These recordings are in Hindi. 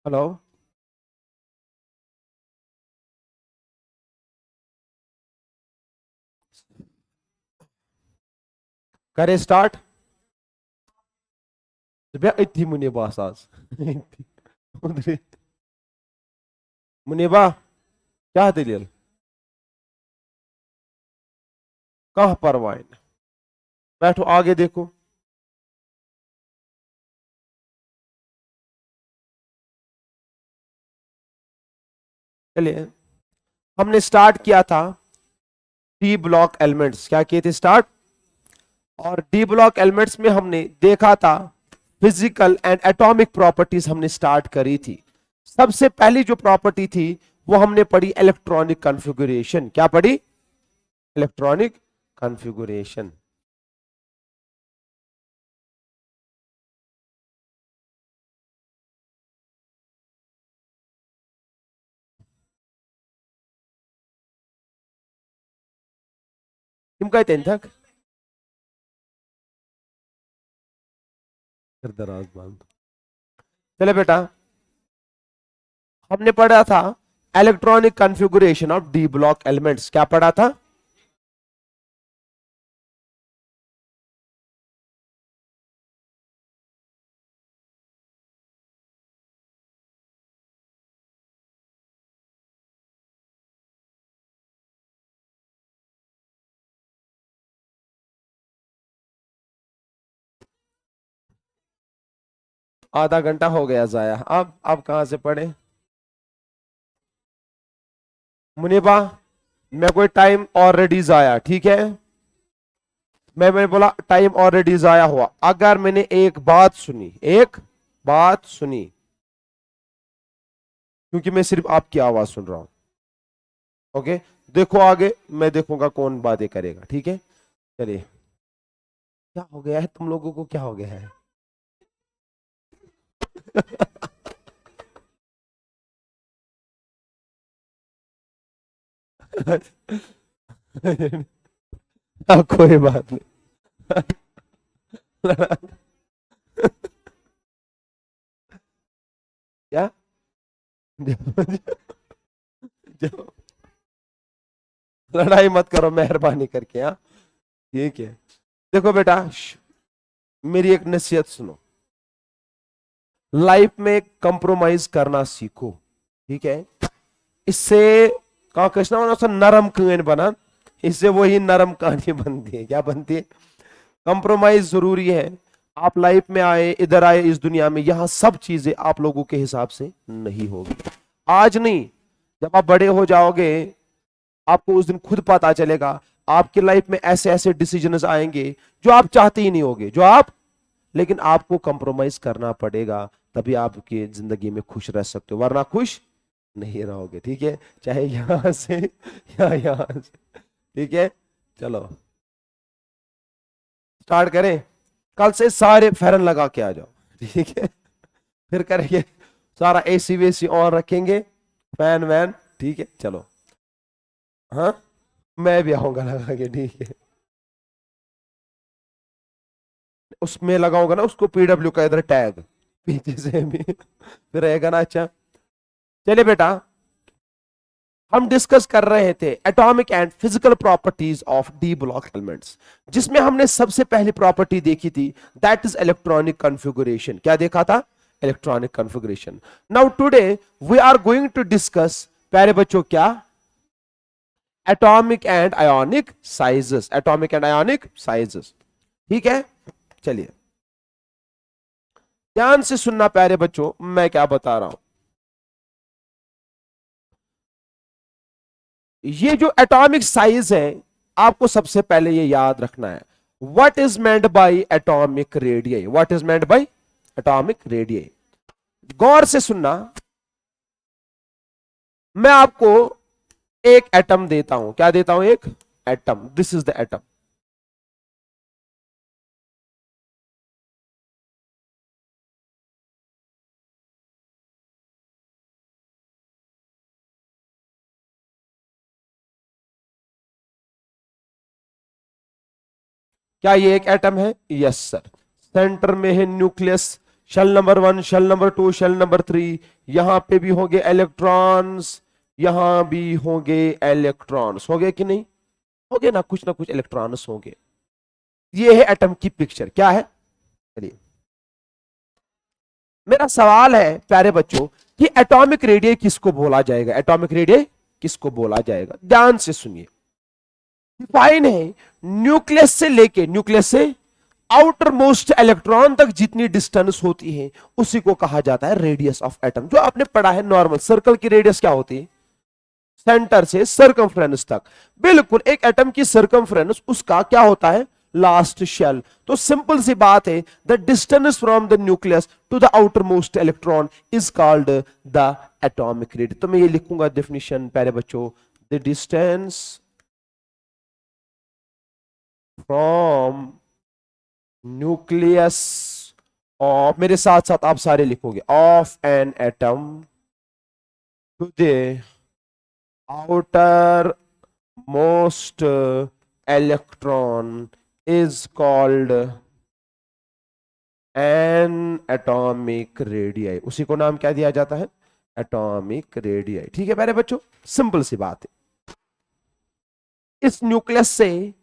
हेलो। करे स्टार्ट। अथी मुनीबा साज मुनीबा, क्या दलील? कहाँ पर वाइन? बैठो, आगे देखो। चलिए, हमने स्टार्ट किया था डी ब्लॉक एलिमेंट्स। क्या किए थे स्टार्ट? और डी ब्लॉक एलिमेंट्स में हमने देखा था फिजिकल एंड एटॉमिक प्रॉपर्टीज हमने स्टार्ट करी थी। सबसे पहली जो प्रॉपर्टी थी वो हमने पढ़ी इलेक्ट्रॉनिक कॉन्फ़िगरेशन। क्या पढ़ी? Electronic configuration. तुम कहते हैं तक दराज बांध। चले बेटा, हमने पढ़ा था electronic configuration of D block elements. क्या पढ़ा था? आधा घंटा हो गया जाया। अब कहां से पढ़े? मुनीबा, मैं कोई टाइम ऑलरेडी जाया, ठीक है? मैंने बोला टाइम ऑलरेडी जाया हुआ। अगर मैंने एक बात सुनी, एक बात सुनी, क्योंकि मैं सिर्फ आपकी आवाज सुन रहा हूं। ओके, देखो आगे, मैं देखूंगा कौन बातें करेगा, ठीक है? चलिए। क्या हो गया है तुम लोगों को? क्या हो गया है? कोई बात नहीं। क्या? लड़ाई मत करो मेहरबानी करके, हाँ? ठीक है। देखो बेटा, मेरी एक नसीहत सुनो। लाइफ में कंप्रोमाइज करना सीखो, ठीक है? इससे कहा कृष्णा बना नरम कहानी बना, इससे वही नरम कहानी बनती है। क्या बनती है? कंप्रोमाइज जरूरी है। आप लाइफ में आए, इधर आए इस दुनिया में, यहां सब चीजें आप लोगों के हिसाब से नहीं होगी। आज नहीं, जब आप बड़े हो जाओगे आपको उस दिन खुद पता चलेगा। आपकी लाइफ में ऐसे ऐसे डिसीजंस आएंगे जो आप चाहते ही नहीं होगे, जो आप, लेकिन आपको कंप्रोमाइज करना पड़ेगा, तभी आपकी जिंदगी में खुश रह सकते हो, वरना खुश नहीं रहोगे, ठीक है? चाहे यहां से या यहां से, ठीक है? चलो स्टार्ट करें। कल से सारे फैरन लगा के आ जाओ, ठीक है? फिर करेंगे सारा एसी वेसी ऑन रखेंगे, फैन वैन, ठीक है? चलो। हाँ, मैं भी आऊंगा लगा के, ठीक है? उसमें लगाऊंगा ना उसको पीडब्ल्यू का इधर टैग पीछे से भी फिर रहेगा ना। अच्छा, चलिए बेटा, हम डिस्कस कर रहे थे atomic and physical properties of D block elements, जिसमें हमने सबसे पहली प्रॉपर्टी देखी थी, दैट इज इलेक्ट्रॉनिक कॉन्फ़िगरेशन। क्या देखा था? Electronic configuration. Now today we are going to discuss, प्यारे बच्चों, क्या? Atomic and ionic sizes. Atomic and ionic sizes, ठीक है? चलिए ध्यान से सुनना प्यारे बच्चों, मैं क्या बता रहा हूं। ये जो एटॉमिक साइज है, आपको सबसे पहले ये याद रखना है। What is meant by atomic radius? What is meant by atomic radius? गौर से सुनना। मैं आपको एक एटम देता हूं। क्या देता हूं? एक atom. This is the atom. क्या ये एक एटम है? Yes sir. सेंटर में है nucleus, shell number 1, shell number 2, shell number 3, यहां पे भी होंगे इलेक्ट्रॉन्स, यहां भी होंगे इलेक्ट्रॉन्स, होंगे कि नहीं? होंगे ना कुछ इलेक्ट्रॉन्स होंगे। ये है एटम की पिक्चर, क्या है? चलिए, मेरा सवाल है प्यारे बच्चों कि एटॉमिक रेडियस किसको बोला जाएगा? एटॉमिक रेडियस किसको बोला जाएगा? ध्यान से सुनिए। डिफाइन है न्यूक्लियस से आउटर मोस्ट इलेक्ट्रॉन तक जितनी डिस्टेंस होती है उसी को कहा जाता है रेडियस ऑफ एटम। जो आपने पढ़ा है नॉर्मल सर्कल की रेडियस क्या होती है? सेंटर से सर्कमफ्रेंस तक। बिल्कुल, एक एटम की सर्कमफ्रेंस उसका क्या होता है? Last shell. तो सिंपल सी बात है, the distance from the nucleus to the outermost electron is called the atomic radius. तो मैं ये लिखूंगा डेफिनेशन प्यारे बच्चों, the distance from nucleus of, मेरे साथ साथ आप सारे लिखोगे, of an atom to the outermost electron is called an atomic radii. उसी को नाम क्या दिया जाता है? Atomic radii. ठीक है प्यारे बच्चों, सिंपल सी बात है। इस न्यूक्लियस से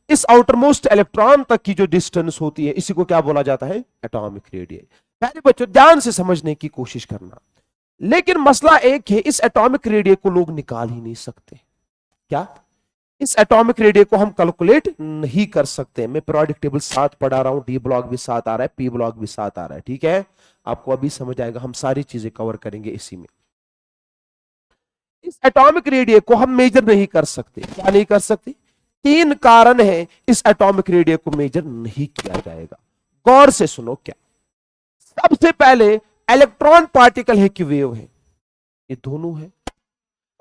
इस आउटर मोस्ट इलेक्ट्रॉन तक की जो डिस्टेंस होती है इसी को क्या बोला जाता है? Atomic radius. प्यारे बच्चों ध्यान से समझने की कोशिश करना। लेकिन मसला एक है, इस एटॉमिक रेडियस को लोग निकाल ही नहीं सकते। क्या? इस एटॉमिक रेडियस को हम कैलकुलेट नहीं कर सकते। मैं पीरियोडिक टेबल साथ पढ़ा रहा हूं, डी ब्लॉक भी साथ आ रहा है, पी ब्लॉक भी साथ आ रहा है। ठीक है, आपको अभी समझ आएगा, हम सारी चीजें कवर करेंगे इसी में। इस एटॉमिक रेडियस को हम मेजर नहीं कर सकते। क्या नहीं कर सकते? 3 कारण है इस एटॉमिक रेडियस को मेजर नहीं किया जाएगा। गौर से सुनो। क्या? सबसे पहले इलेक्ट्रॉन पार्टिकल है कि वेव है? ये दोनों है।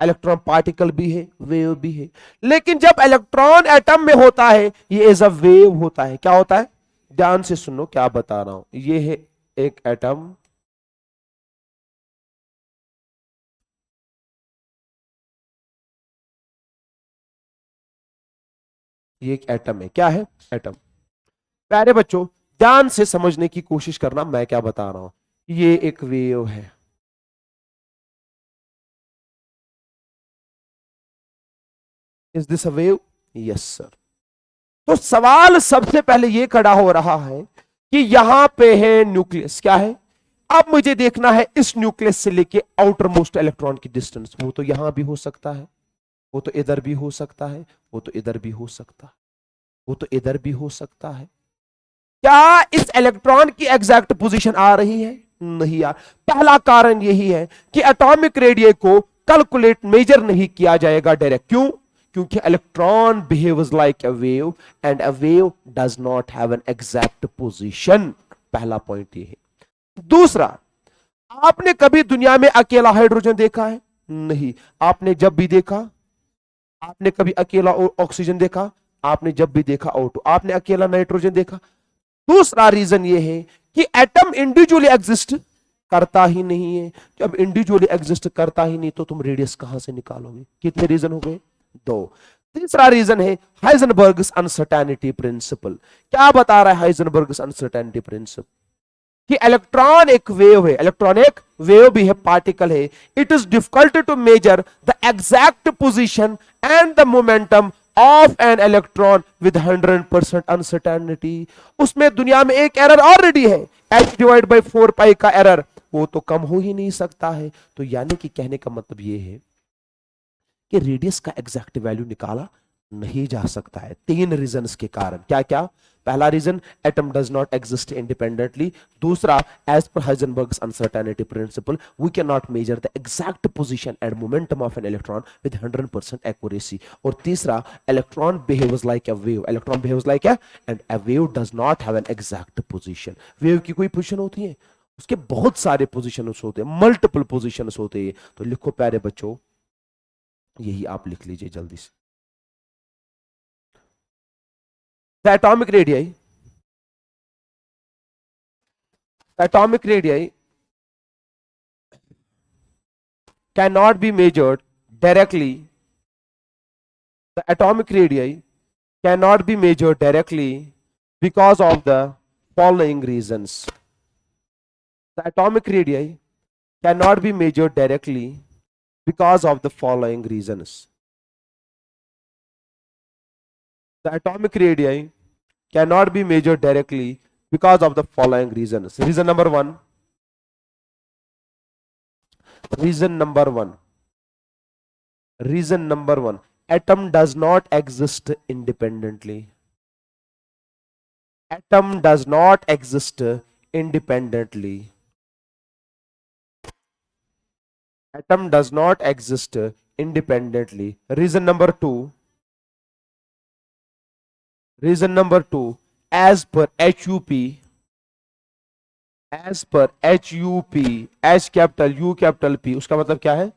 इलेक्ट्रॉन पार्टिकल भी है, वेव भी है। लेकिन जब इलेक्ट्रॉन एटम में होता है ये एज अ वेव होता है। क्या होता है? ध्यान से सुनो क्या बता रहा हूं। ये है एक एटम, ये एक एटम है। क्या है? एटम। प्यारे बच्चों ध्यान से समझने की कोशिश करना मैं क्या बता रहा हूं। ये एक वेव है, is this a wave? Yes sir. तो सवाल सबसे पहले यह खड़ा हो रहा है कि यहां पे है न्यूक्लियस। क्या है? अब मुझे देखना है इस न्यूक्लियस से लेके आउटर मोस्ट इलेक्ट्रॉन की डिस्टेंस। वो तो यहां भी हो सकता है, वो तो इधर भी हो सकता है, वो तो इधर भी हो सकता है, वो तो इधर भी हो सकता है। क्या इस इलेक्ट्रॉन की एग्जैक्ट पोजीशन आ रही है? नहीं यार। पहला कारण यही है कि एटॉमिक रेडियस को कैलकुलेट मेजर नहीं किया जाएगा डायरेक्ट। क्यों? क्योंकि electron behaves like a wave and a wave does not have an exact position. पहला पॉइंट ये है। दूसरा, आपने कभी दुनिया में अकेला हाइड्रोजन देखा है? नहीं। आपने जब भी देखा, आपने कभी अकेला ऑक्सीजन देखा? आपने जब भी देखा O2। आपने अकेला नाइट्रोजन देखा? दूसरा रीजन ये है कि एटम इंडिविजुअली एग्जिस्ट करता ही नहीं है। जब इंडिविजुअली एग्जिस्ट करता ही नहीं तो तुम रेडियस कहां से निकालोगे? कितने रीजन हो गए? 2। तीसरा रीजन है हाइजेनबर्ग्स अनसर्टेनिटी प्रिंसिपल। क्या बता रहा है हाइजेनबर्ग्स अनसर्टेनिटी प्रिंसिपल? कि इलेक्ट्रॉन एक वेव है, इलेक्ट्रॉन एक वेव भी है, पार्टिकल है। It is difficult to measure the exact position and the momentum of an electron with 100% uncertainty. उसमें दुनिया में एक एरर ऑलरेडी है, h/4 का एरर, वो तो कम हो ही नहीं सकता है। तो यानी कि कहने का मतलब ये है कि रेडियस का एग्जैक्ट वैल्यू निकाला नहीं जा सकता है 3 रीजंस के कारण। क्या क्या? पहला reason, atom does not exist independently. दूसरा, as per Heisenberg's uncertainty principle we can not measure the exact position and momentum of an electron with 100% accuracy. और तीसरा, electron behaves like a wave, electron behaves like a, and a wave does not have an exact position. Wave की कोई पोजीशन होती है? उसके बहुत सारे पोजीशंस होते हैं, मल्टीपल पोजीशंस होते हैं। तो लिखो प्यारे बच्चों, यही आप लिख लीजिए जल्दी से। The atomic radii cannot be measured directly. The atomic radii cannot be measured directly because of the following reasons. The atomic radii cannot be measured directly because of the following reasons. The atomic radii cannot be measured directly because of the following reasons. Reason number one. Reason number one. Reason number one. Atom does not exist independently. Atom does not exist independently. Atom does not exist independently. Reason number two. Reason number two. As per HUP, H capital U capital P, उसका मतलब क्या है?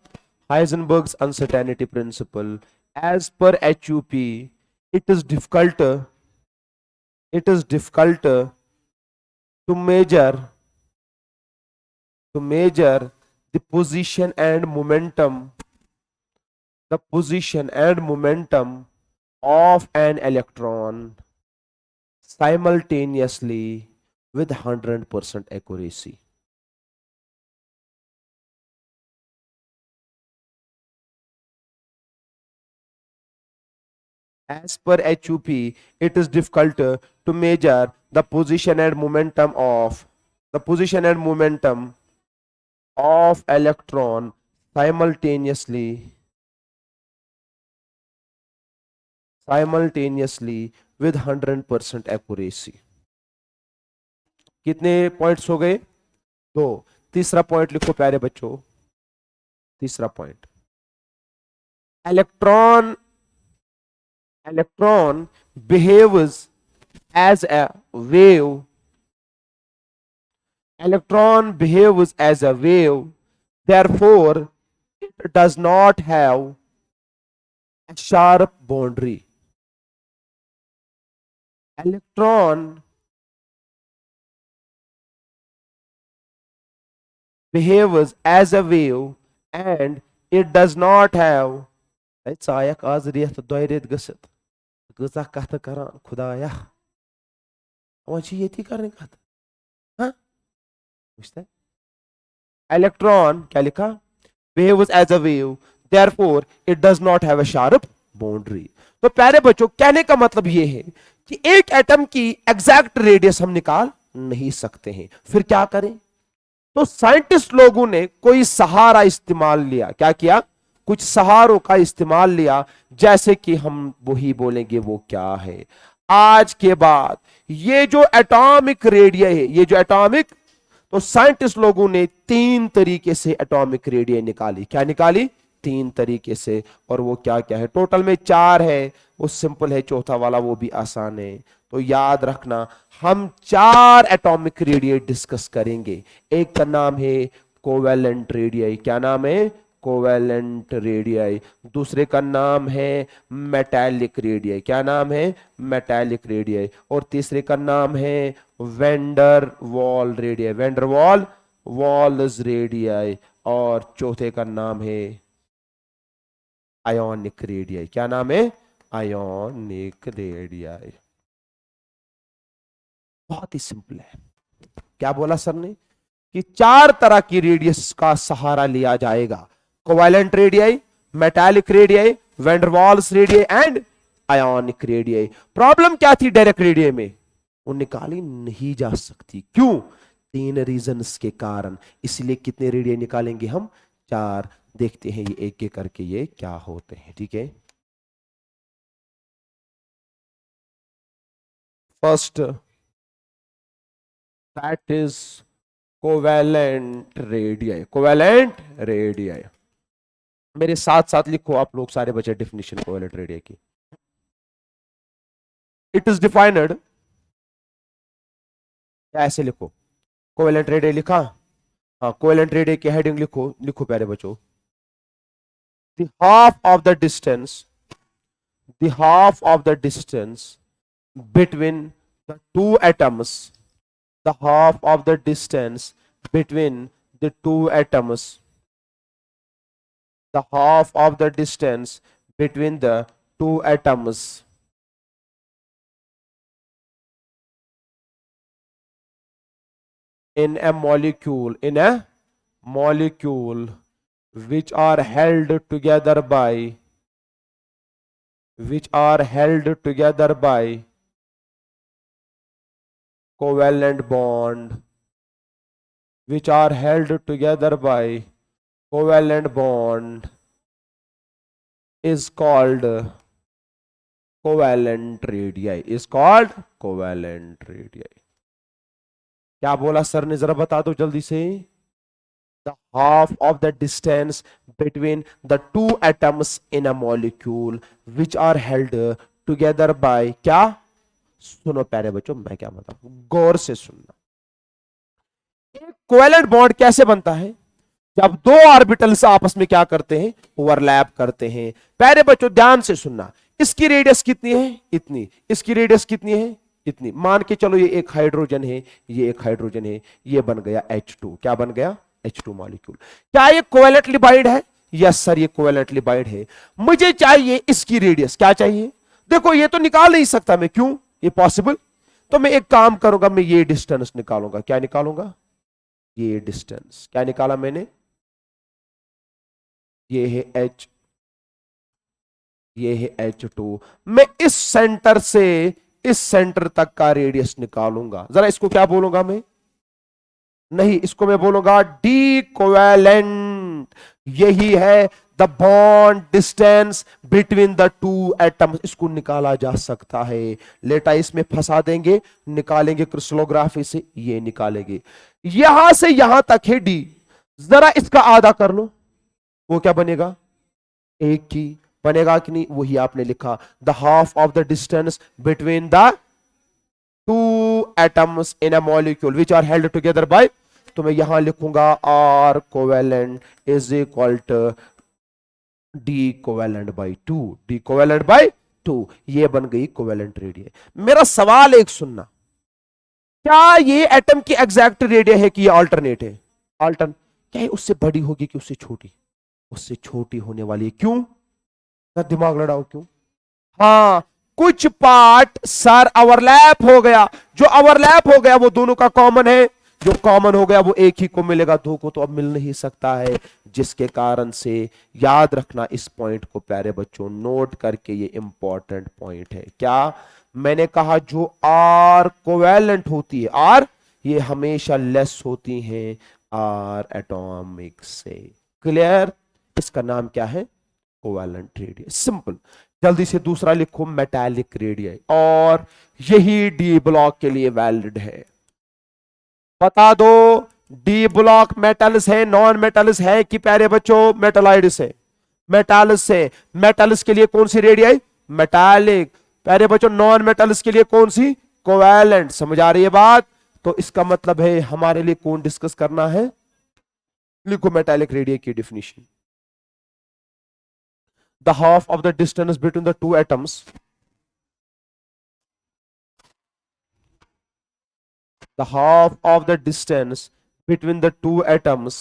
Heisenberg's uncertainty principle. As per HUP, it is difficult to measure the position and momentum of an electron simultaneously with 100% accuracy. As per HUP, it is difficult to measure the position and momentum of electron simultaneously with 100% accuracy. कितने पॉइंट्स हो गए? दो. तीसरा पॉइंट लिखो प्यारे बच्चों. तीसरा point, electron behaves as a wave. Electron behaves as a wave, therefore it does not have a sharp boundary. Electron behaves as a wave and it does not have. It's ayak azriyat doiret gusset. Guza kahta karan khudaya. Awachi yeti karne kahta. Huh? Electron क्या लिखा? Behaves as a wave, therefore it does not have a sharp boundary. तो प्यारे बच्चों, कहने का मतलब ये है कि एक एटम की एग्जैक्ट रेडियस हम निकाल नहीं सकते हैं. फिर क्या करें? तो साइंटिस्ट लोगों ने कोई सहारा इस्तेमाल लिया. क्या किया? कुछ सहारों का इस्तेमाल लिया. जैसे कि हम वही बोलेंगे, वो क्या है? आज के बाद ये जो एटॉमिक रेडियस है, ये जो एटॉमिक, तो साइंटिस्ट लोगों ने 3 तरीके से एटॉमिक रेडियस निकाली. क्या निकाली? 3 तरीके से. और वो क्या क्या है? टोटल में 4 है. वो सिंपल है, चौथा वाला वो भी आसान है. तो याद रखना, हम 4 एटॉमिक रेडियस डिस्कस करेंगे. एक का नाम है कोवेलेंट रेडियस. क्या नाम है? Covalent radius. दूसरे का नाम है मेटालिक रेडियस. क्या नाम है? Metallic radius. और तीसरे का नाम है vendor wall radius. Vendor walls radius. और चौथे का नाम है आयोनिक रेडियस. क्या नाम है? Ionic radius. बहुत ही सिंपल है. क्या बोला सर ने? कि 4 तरह की रेडियस का सहारा लिया जाएगा. Covalent radius, metallic radius, van der Waals radius and ionic radius. Problem क्या थी डायरेक्ट रेडियस में? वो निकाली नहीं जा सकती. क्यों? 3 रीजंस के कारण. इसलिए कितने रेडियस निकालेंगे हम? 4. देखते हैं ये एक एक करके ये क्या होते हैं. ठीक है. First, that is covalent radius. Covalent radius मेरे साथ साथ लिखो आप लोग सारे बच्चे डेफिनेशन कोवेलेंट रेडियस की. इट इज डिफाइंड, ऐसे लिखो. कोवेलेंट रेडियस लिखा. हाँ, कोवेलेंट रेडियस की हेडिंग लिखो. लिखो प्यारे बच्चों. The half of the distance between the two atoms, the half of the distance between the two atoms, the half of the distance between the two atoms in a molecule which are held together by covalent bond, which are held together by covalent bond is called covalent radii, is called covalent radii. क्या बोला सर ने, जरा बता दो जल्दी से. The half of the distance between the two atoms in a molecule which are held together by, क्या, सुनो प्यारे बच्चों मैं क्या बताऊं, गौर से सुनना. एक कोवेलेंट बॉन्ड कैसे बनता है, जब दो ऑर्बिटल्स आपस में क्या करते हैं, ओवरलैप करते हैं. प्यारे बच्चों ध्यान से सुनना, इसकी रेडियस कितनी है, इतनी, इसकी रेडियस कितनी है, इतनी. मान के चलो ये एक हाइड्रोजन है, ये एक हाइड्रोजन है, ये बन गया H2. क्या बन गया, H2 मॉलिक्यूल. क्या ये कोवेलेंटली बाइंड है, यस सर ये कोवेलेंटली बाइंड है. मुझे चाहिए इसकी रेडियस, क्या चाहिए, देखो ये तो निकाल नहीं सकता मैं, क्यों, ये पॉसिबल. तो मैं एक काम करूंगा, मैं ये डिस्टेंस निकालूंगा. क्या निकालूंगा, ये डिस्टेंस. क्या निकाला मैंने, ये है H, ये है H2. मैं इस सेंटर से इस सेंटर तक का रेडियस निकालूंगा. जरा इसको क्या बोलूंगा मैं, नहीं इसको मैं बोलूंगा डी कोवेलेंट. यही है the bond distance between the two atoms. इसको निकाला जा सकता है. लेटा इसमें फंसा देंगे, निकालेंगे क्रिस्टलोग्राफी से, ये निकालेंगे. यहां से यहां तक है डी. जरा इसका आधा कर लो, वो क्या बनेगा, एक की बनेगा कि नहीं, वही आपने लिखा. The half of the distance between the two atoms in a molecule which are held together by, तो मैं यहां लिखूंगा r covalent is equal to d covalent by 2. D covalent by 2, ये बन गई कोवेलेंट रेडियस. मेरा सवाल एक सुनना, क्या ये एटम की एग्जैक्ट रेडियस है कि ये अल्टरनेट है, अल्टर्न, क्या है उससे बड़ी होगी कि उससे छोटी, उससे छोटी होने वाली है. क्यों, दिमाग लड़ाओ क्यों. हाँ कुछ पार्ट सर ओवरलैप हो गया, जो ओवरलैप हो गया वो दोनों का कॉमन है, जो कॉमन हो गया वो एक ही को मिलेगा, दो को तो अब मिल नहीं सकता है. जिसके कारण से याद रखना इस पॉइंट को प्यारे बच्चों, नोट करके, ये इंपॉर्टेंट पॉइंट है. क्या मैंने कहा, जो आर कोवेलेंट होती है, आर ये हमेशा लेस होती हैं आर एटॉमिक से. क्लियर, इसका नाम क्या है, कोवेलेंट रेडियस. सिंपल. जल्दी से दूसरा लिखो, मेटालिक रेडियस, और यही डी ब्लॉक के लिए वैलिड है. बता दो डी ब्लॉक मेटल्स है, नॉन मेटल्स है कि प्यारे बच्चों मेटलाइड्स है, मेटल्स है. मेटल्स के लिए कौन सी रेडियस, मेटालिक. प्यारे बच्चों नॉन मेटल्स के लिए कौन सी, कोवेलेंट. समझ आ रही है बात. तो इसका मतलब है हमारे लिए कौन डिस्कस करना है, लिखो मेटालिक रेडियस की definition. The half of the distance between the two atoms, the half of the distance between the two atoms,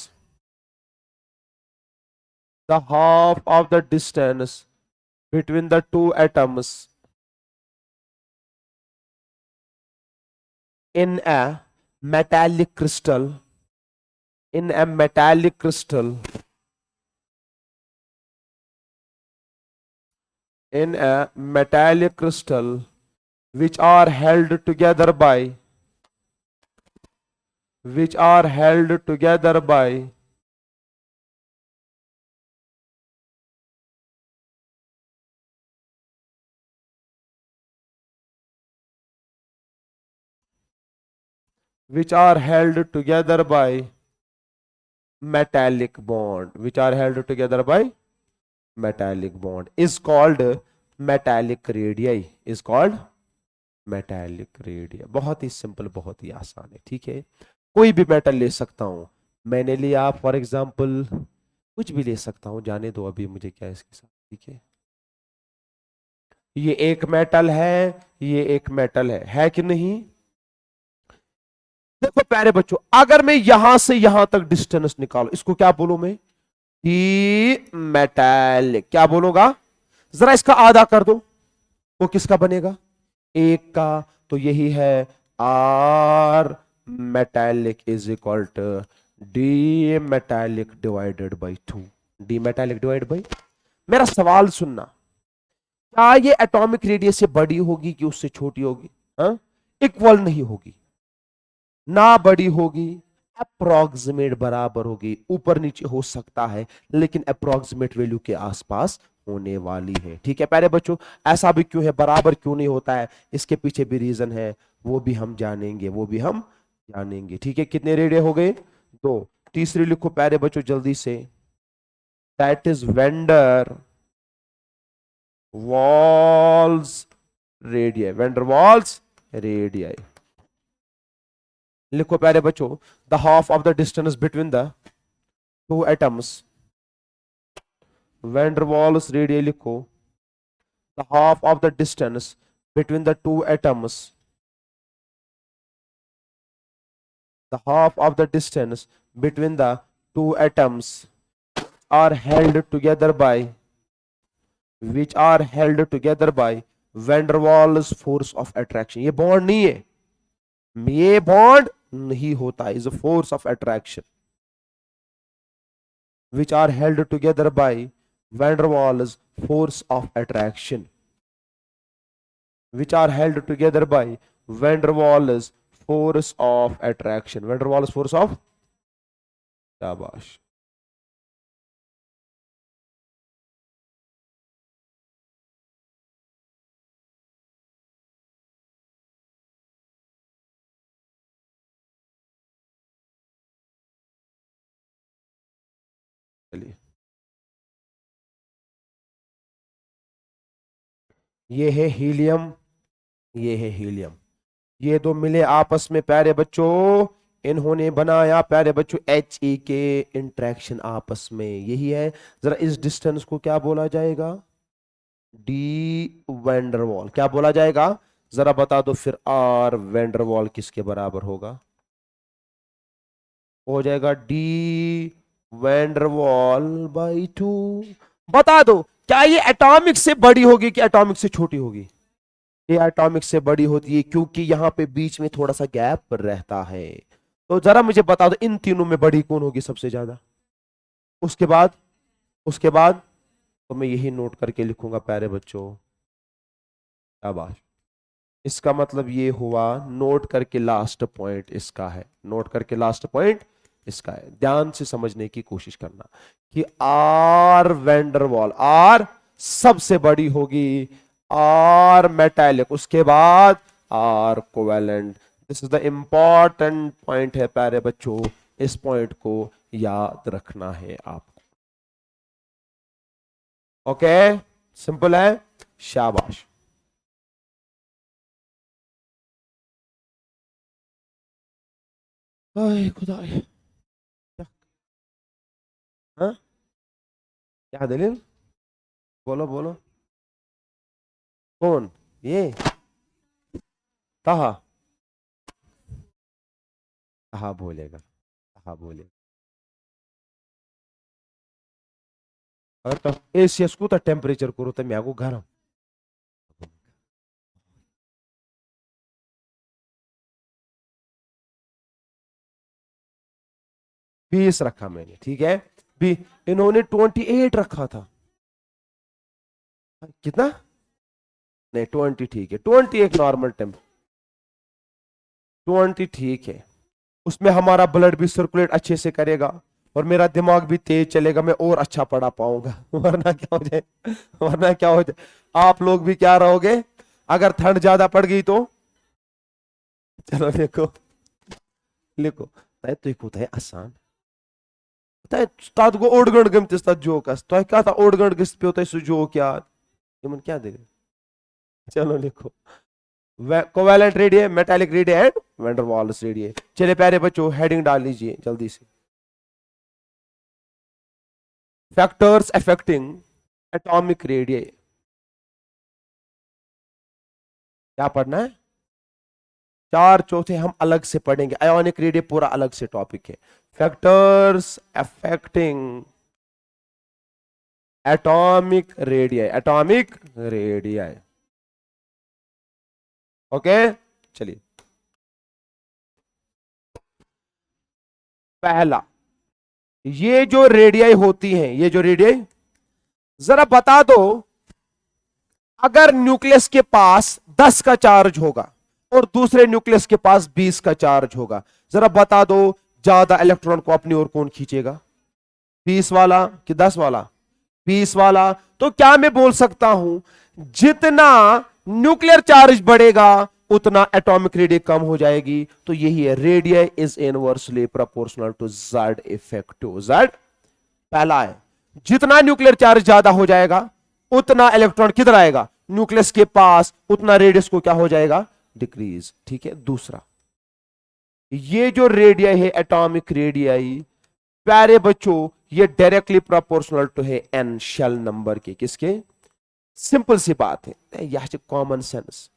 the half of the distance between the two atoms in a metallic crystal, in a metallic crystal, in a metallic crystal which are held together by, which are held together by which are held together by metallic bond, which are held together by metallic bond is called metallic radii, is called metallic radii. बहुत ही सिंपल, बहुत ही आसान है. ठीक है, कोई भी मेटल ले सकता हूं, मैंने लिया फॉर एग्जांपल, कुछ भी ले सकता हूं, जाने दो अभी मुझे क्या है इसके साथ. ठीक है, ये एक मेटल है, ये एक मेटल है कि नहीं. देखो प्यारे बच्चों, अगर मैं यहां से यहां तक डिस्टेंस निकालू, इसको क्या बोलूं मैं, डी मेटालिक. क्या बोलूंगा, जरा इसका आधा कर दो, वो किसका बनेगा, एक का. तो यही है r metallic is equal to d metallic divided by 2। D metallic divide by, मेरा सवाल सुनना, क्या ये एटॉमिक रेडियस से बड़ी होगी कि उससे छोटी होगी? हाँ, इक्वल नहीं होगी, ना बड़ी होगी, अप्रोक्सीमेट बराबर होगी, ऊपर नीचे हो सकता है लेकिन अप्रोक्सीमेट वैल्यू के आसपास होने वाली है। ठीक है प्यारे बच्चों, ऐसा भी क्यों है, बराबर क्यों नहीं होता है, इसके पीछे भी रीजन है, वो भी हम जानेंगे, वो भी हम जानेंगे। ठीक है, कितने रेडियो हो गए? दो। तीसरी लिखो प्यारे बच्चों जल्दी से, that is van der Waals radii, van der Waals radii. लिखो प्यारे बच्चों, the half of the distance between the two atoms, van der Waals radii लिखो, the half of the distance between the two atoms, the half of the distance between the two atoms are held together by, which are held together by van der Waals force of attraction। ये बॉन्ड नहीं है, ये बॉन्ड नहीं होता, is a force of attraction which are held together by van der Waals force of attraction, which are held together by van der Waals force of attraction, van der Waals force of, शाबाश। चलिए, ये है हीलियम, ये है हीलियम, ये दो मिले आपस में प्यारे बच्चों, इन्होंने बनाया प्यारे बच्चों He के इंट्रैक्शन आपस में, यही है। जरा इस डिस्टेंस को क्या बोला जाएगा? D Van der Waals. क्या बोला जाएगा? जरा बता दो फिर, आर वेंडरवॉल किसके बराबर होगा? हो जाएगा डी वेंडरवॉल बाई 2। बता दो, क्या ये एटॉमिक से बड़ी होगी कि एटॉमिक से छोटी होगी? ये एटॉमिक से बड़ी होती है, क्योंकि यहां पे बीच में थोड़ा सा गैप रहता है। तो जरा मुझे बता दो, इन तीनों में बड़ी कौन होगी सबसे ज्यादा? उसके बाद, उसके बाद तो मैं यही नोट करके लिखूंगा प्यारे बच्चों, शाबाश। इसका मतलब ये हुआ, नोट करके लास्ट पॉइंट इसका है, नोट करके लास्ट पॉइंट इसका है। ध्यान से समझने की कोशिश करना कि आर वेंडरवॉल, आर सबसे बड़ी होगी, आर मेटालिक, उसके बाद r covalent. This is the important point है प्यारे बच्चों, इस पॉइंट को याद रखना है आपको। ओके, सिंपल है, शाबाश। खुदा, हाँ, क्या दलील? बोलो बोलो। कौन? ये कहा, कहा बोलेगा, कहा बोलेगा? अगर तो एसीएस को तो टेम्परेचर करो तो मैं गरम। 20 रखा मैंने, ठीक है, भी इन्होंने 28 रखा था। कितना? नहीं 20 ठीक है, 20 एक नॉर्मल टेम्प, 20 ठीक है, उसमें हमारा ब्लड भी सर्कुलेट अच्छे से करेगा और मेरा दिमाग भी तेज चलेगा, मैं और अच्छा पढ़ा पाऊंगा। वरना क्या हो जाए, वरना क्या हो जाए, आप लोग भी क्या रहोगे अगर ठंड ज्यादा पड़ गई तो? चलो देखो, लिखो, तो होता है आसान, तद गो ओड गंड गमतिस तद जोकस, तो क्या था ओड गंड गस पे होता है सु जोक यार, ये मन क्या दे? चलो लिखो, covalent radius, metallic radius and van der Waals radius. चलिए प्यारे बच्चों, हेडिंग डाल लीजिए जल्दी से, फैक्टर्स अफेक्टिंग एटॉमिक रेडियस। क्या पढ़ना है? चार चौथे हम अलग से पढ़ेंगे, आयोनिक रेडियस पूरा अलग से टॉपिक है। Factors affecting atomic radius, atomic radius. Okay, चलिए। पहला, ये जो रेडियाई होती हैं, ये जो रेडियाई, जरा बता दो, अगर न्यूक्लियस के पास 10 का चार्ज होगा और दूसरे न्यूक्लियस के पास 20 का चार्ज होगा, जरा बता दो ज्यादा इलेक्ट्रॉन को अपनी ओर कौन खींचेगा, 20 वाला कि 10 वाला? 20 वाला। तो क्या मैं बोल सकता हूं, जितना न्यूक्लियर चार्ज बढ़ेगा उतना एटॉमिक रेडियस कम हो जाएगी। तो यही है, radius is inversely proportional to Z effective. Z पहला है, जितना न्यूक्लियर चार्ज ज्यादा हो जाएगा उतना इलेक्ट्रॉन किधर आएगा, न्यूक्लियस के पास, उतना रेडियस को क्या हो जाएगा, डिक्रीज। ठीक है। दूसरा, ये जो रेडियस है एटॉमिक रेडियस, प्यारे बच्चों, ये डायरेक्टली प्रोपोर्शनल टू है एन शेल नंबर के। किसके? सिंपल सी बात है, यह कॉमन सेंस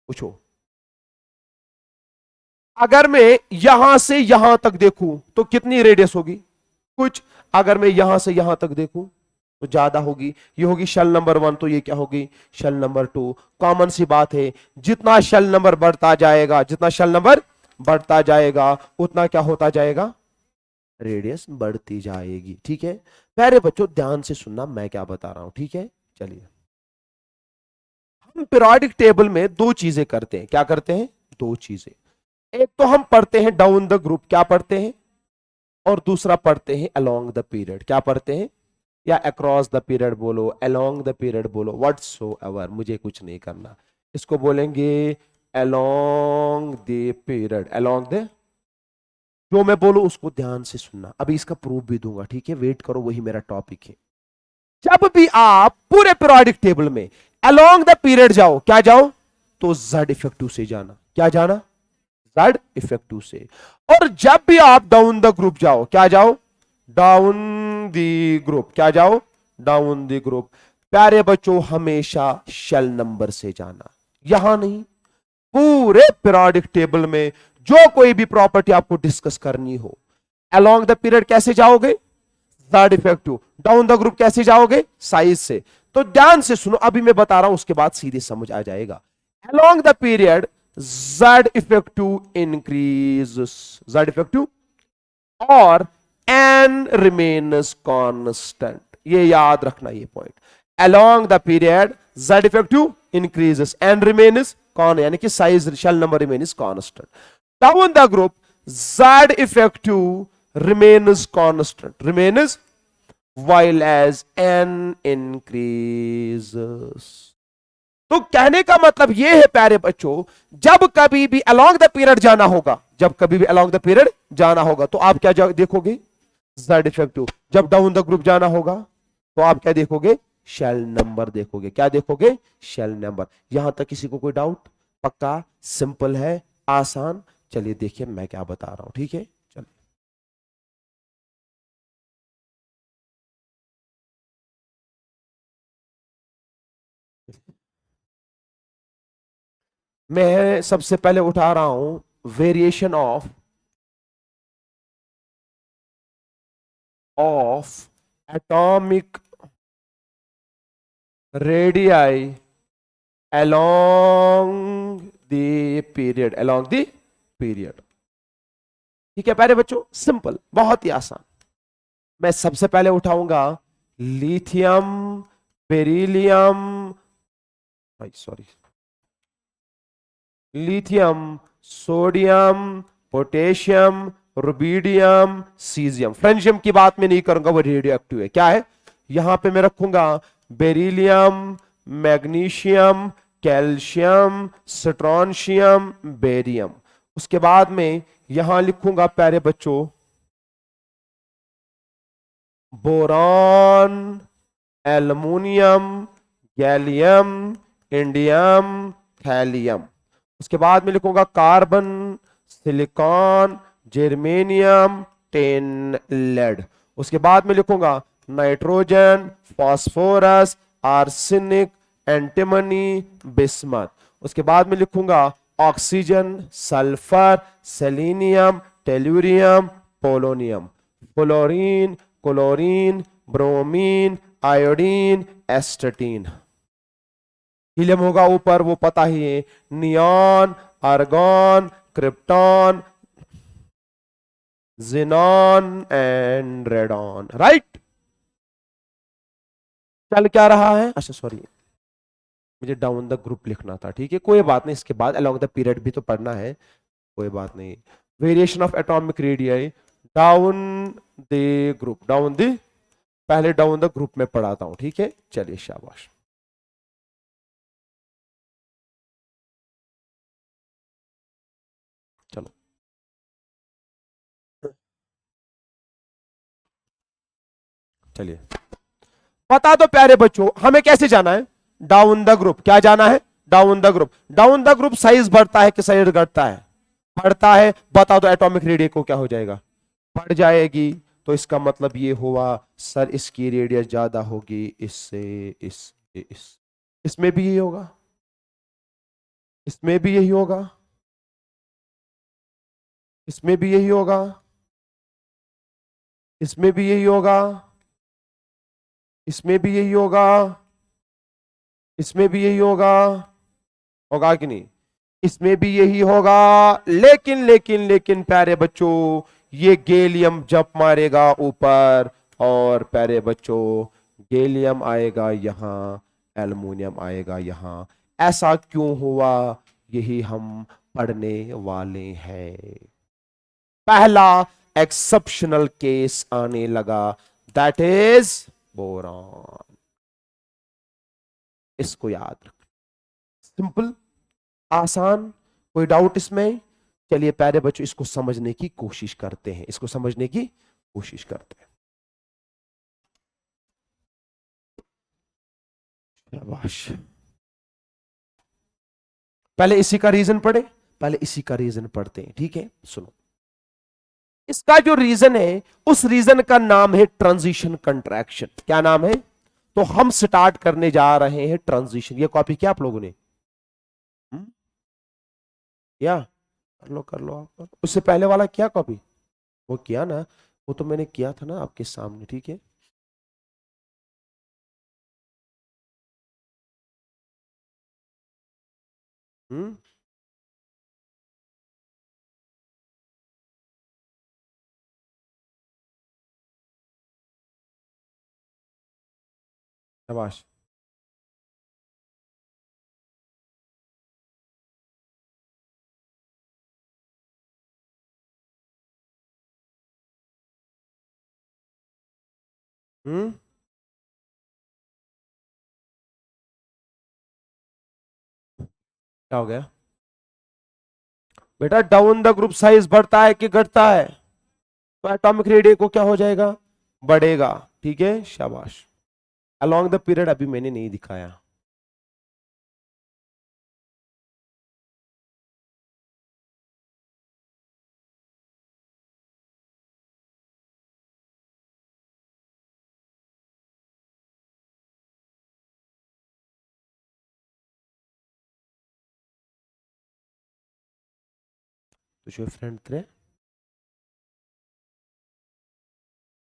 पूछो। अगर मैं यहां से यहां तक देखूं तो कितनी रेडियस होगी, कुछ। अगर मैं यहां से यहां तक देखूं तो ज्यादा होगी, ये होगी शेल नंबर 1, तो ये क्या होगी, शेल नंबर 2। कॉमन सी बात है, जितना शेल नंबर बढ़ता जाएगा, जितना शेल नंबर बढ़ता जाएगा उतना क्या होता जाएगा, रेडियस बढ़ती जाएगी। ठीक है। प्यारे बच्चों ध्यान से सुनना मैं क्या बता रहा हूं। ठीक है। चलिए, हम पीरियोडिक टेबल में दो चीजें करते हैं। क्या करते हैं? दो चीजें। एक तो हम पढ़ते हैं डाउन द ग्रुप, क्या पढ़ते हैं, और दूसरा पढ़ते हैं अलोंग द पीरियड। क्या पढ़ते हैं? या अक्रॉस द पीरियड बोलो, अलोंग द पीरियड बोलो, व्हाटसोएवर, मुझे कुछ नहीं करना। इसको बोलेंगे along the period, along the. जो मैं बोलूं उसको ध्यान से सुनना, अभी इसका प्रूफ भी दूंगा। ठीक है, वेट करो, वही मेरा टॉपिक है। जब भी आप पूरे पीरियोडिक टेबल में अलोंग द पीरियड जाओ, क्या जाओ, तो जेड इफेक्टिव से जाना। क्या जाना? जेड इफेक्टिव से। और जब भी आप डाउन द ग्रुप जाओ, क्या जाओ, डाउन द ग्रुप। क्या जाओ? Down the group. प्यारे बच्चों हमेशा शेल नंबर से जाना, यहां नहीं, पूरे पीरियोडिक टेबल में जो कोई भी प्रॉपर्टी आपको डिस्कस करनी हो, अलोंग द पीरियड कैसे जाओगे, Z effective. Down the group कैसे जाओगे, साइज से। तो ध्यान से सुनो, अभी मैं बता रहा हूं, उसके बाद सीधे समझ आ जाएगा। Along the period Z effective increases, Z effective, और एन रिमेन्स कांस्टेंट। ये याद रखना, ये point. Along the period Z effective increases, n remains con, यानी कि size shell number remains constant. Down the group Z effective remains constant, remains, while as n increases। तो कहने का मतलब यह है प्यारे बच्चों, जब कभी भी along the period जाना होगा, जब कभी भी along the period जाना होगा तो आप क्या देखोगे, z इफेक्टिव। जब डाउन द ग्रुप जाना होगा तो आप क्या देखोगे, शेल नंबर देखोगे। क्या देखोगे, शेल नंबर। यहां तक किसी को कोई डाउट? पक्का, सिंपल है, आसान। चलिए देखिए मैं क्या बता रहा हूं। ठीक है, मैं सबसे पहले उठा रहा हूं variation of atomic radii along the period, along the period. ठीक है प्यारे बच्चों, सिंपल, बहुत ही आसान। मैं सबसे पहले उठाऊंगा lithium, beryllium, sorry, lithium, sodium, potassium, rubidium, caesium. Francium की बात मैं नहीं करूंगा, वो रेडियो एक्टिव है। क्या है, यहां पे मैं रखूंगा beryllium, magnesium, calcium, strontium, barium. उसके बाद में यहां लिखूंगा प्यारे बच्चों boron, aluminium, gallium, indium, thallium. उसके बाद में लिखूंगा carbon, silicon, germanium, tin, lead. उसके बाद में लिखूंगा nitrogen, phosphorus, arsenic, antimony, bismuth. उसके बाद में लिखूंगा oxygen, sulphur, selenium, tellurium, polonium, fluorine, chlorine, bromine, iodine, astatine. Helium होगा ऊपर, वो पता ही है, neon, argon, krypton, xenon and radon, right. चल क्या रहा है, अच्छा सॉरी, मुझे डाउन द ग्रुप लिखना था, ठीक है कोई बात नहीं, इसके बाद अलोंग द पीरियड भी तो पढ़ना है, कोई बात नहीं। Variation of atomic radii down the group, down the, पहले डाउन द ग्रुप में पढ़ाता हूं, ठीक है चलिए शाबाश। चलो चलिए, बता दो प्यारे बच्चों, हमें कैसे जाना है, डाउन द ग्रुप, क्या जाना है, down the group. Down the group size बढ़ता है कि साइज घटता है, बढ़ता है, बता दो एटॉमिक रेडियस को क्या हो जाएगा, बढ़ जाएगी। तो इसका मतलब ये हुआ सर इसकी रेडियस ज्यादा होगी इससे, इस इसमें भी यही होगा, इसमें भी यही होगा, इसमें भी यही होगा, इसमें भी यही होगा, इसमें भी यही होगा, इसमें भी यही होगा, होगा कि नहीं, इसमें भी यही होगा। लेकिन लेकिन लेकिन प्यारे बच्चों, ये गैलियम जंप मारेगा ऊपर, और प्यारे बच्चों गैलियम आएगा यहां, एल्युमिनियम आएगा यहां। ऐसा क्यों हुआ, यही हम पढ़ने वाले हैं। पहला एक्सेप्शनल केस आने लगा, दैट इज बोरॉन। इसको याद रख, सिंपल, आसान, कोई डाउट इसमें। चलिए प्यारे बच्चों इसको समझने की कोशिश करते हैं, इसको समझने की कोशिश करते हैं। शाबाश, पहले इसी का रीजन पढ़े, पहले इसी का रीजन पढ़ते हैं, ठीक है सुनो। इसका जो रीजन है, उस रीजन का नाम है ट्रांजिशन कंट्रैक्शन। क्या नाम है, तो हम स्टार्ट करने जा रहे हैं ट्रांजिशन। ये कॉपी किया आप लोगों ने, हम्म? किया, कर लो आप, उससे पहले वाला किया कॉपी, वो किया ना, वो तो मैंने किया था ना आपके सामने, ठीक है। हम्म, शाबाश। हम्म, क्या हो गया बेटा, डाउन द ग्रुप साइज बढ़ता है कि घटता है, तो एटॉमिक रेडियस को क्या हो जाएगा, बढ़ेगा, ठीक है शाबाश। अलोंग द पीरियड अभी मैंने नहीं दिखाया, तुझे फ्रेंड थे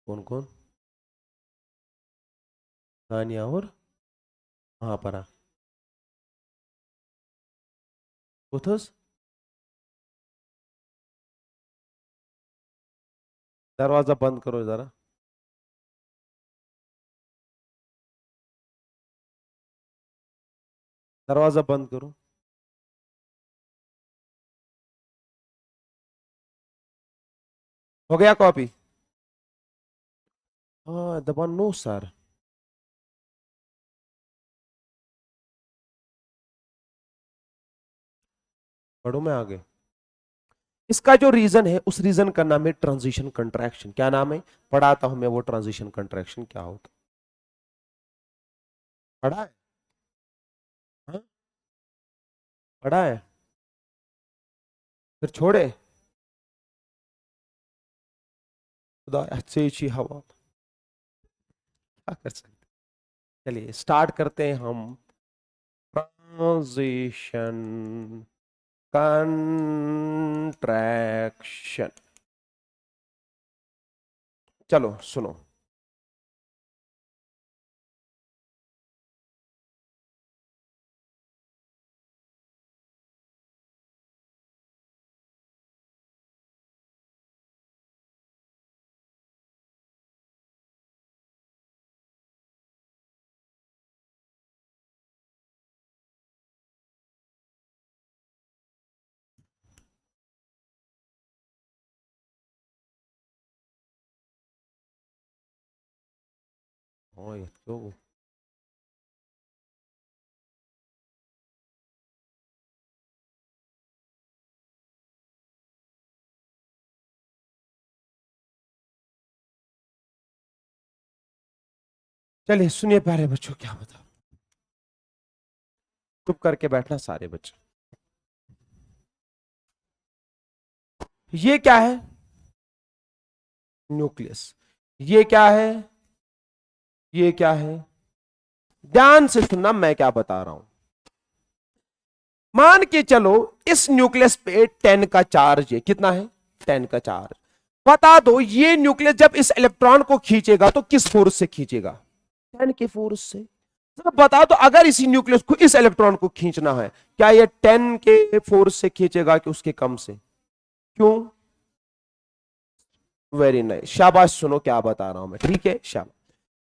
कौन कौन, तानिया और महापरा, उथस, दरवाजा बंद करो जरा, दरवाजा बंद करो। हो गया कॉपी, हाँ दबा नो सर, पढ़ो मैं आगे। इसका जो रीजन है, उस रीजन का नाम है ट्रांजिशन कंट्रैक्शन। क्या नाम है, पढ़ाता हूं मैं, वो ट्रांजिशन कंट्रैक्शन क्या होता है, पढ़ा है, हाँ? पढ़ा है, फिर छोड़े, खुदा अच्छी अच्छी हवा, क्या कर सकते। चलिए स्टार्ट करते हैं हम, ट्रांजिशन कंट्रैक्शन। चलो सुनो, ओए, क्यों? चलिए सुनिए प्यारे बच्चों, क्या बता, चुप करके बैठना सारे बच्चे। ये क्या है? न्यूक्लियस। ये क्या है? ये क्या है? ध्यान से सुनना मैं क्या बता रहा हूं। मान के चलो इस न्यूक्लियस पे 10 का चार्ज है। कितना है? 10 का चार्ज। बता दो ये न्यूक्लियस जब इस इलेक्ट्रॉन को खींचेगा तो किस फोर्स से खींचेगा? 10 के फोर्स से। तो बता दो अगर इसी न्यूक्लियस को इस इलेक्ट्रॉन को खींचना है, क्या ये 10 के फोर्स से खींचेगा कि उसके कम से? क्यों? वेरी नाइस, शाबाश। सुनो क्या बता रहा हूं मैं, ठीक है? शाबाश।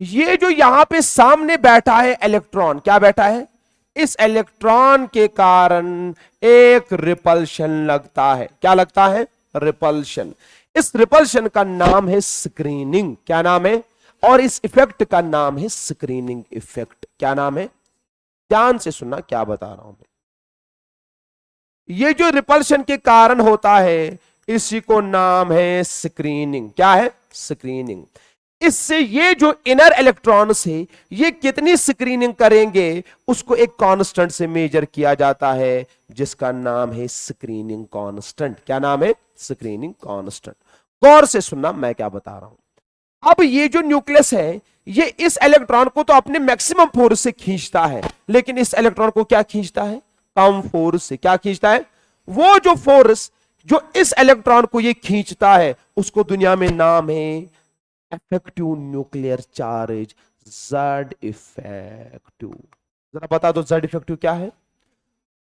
ये जो यहां पे सामने बैठा है इलेक्ट्रॉन, क्या बैठा है? इस इलेक्ट्रॉन के कारण एक रिपल्शन लगता है। क्या लगता है? रिपल्शन। इस रिपल्शन का नाम है स्क्रीनिंग। क्या नाम है? और इस इफेक्ट का नाम है स्क्रीनिंग इफेक्ट। क्या नाम है? ध्यान से सुनना क्या बता रहा हूं मैं। ये जो रिपल्शन के कारण होता है इसी को नाम है स्क्रीनिंग। क्या है? स्क्रीनिंग। इससे ये जो इनर इलेक्ट्रॉन्स है ये कितनी स्क्रीनिंग करेंगे उसको एक कांस्टेंट से मेजर किया जाता है जिसका नाम है स्क्रीनिंग कांस्टेंट। क्या नाम है? Screening constant. गौर से सुनना मैं क्या बता रहा हूं। अब ये जो न्यूक्लियस है ये इस इलेक्ट्रॉन को तो अपने मैक्सिमम फोर्स से खींचता है, लेकिन इस इलेक्ट्रॉन को क्या खींचता है? कम फोर्स से। क्या खींचता है? वो जो फोर्स जो इस इलेक्ट्रॉन को ये खींचता है उसको दुनिया में नाम है effective nuclear charge, Z effective. जरा बता दो जेड इफेक्टिव क्या है?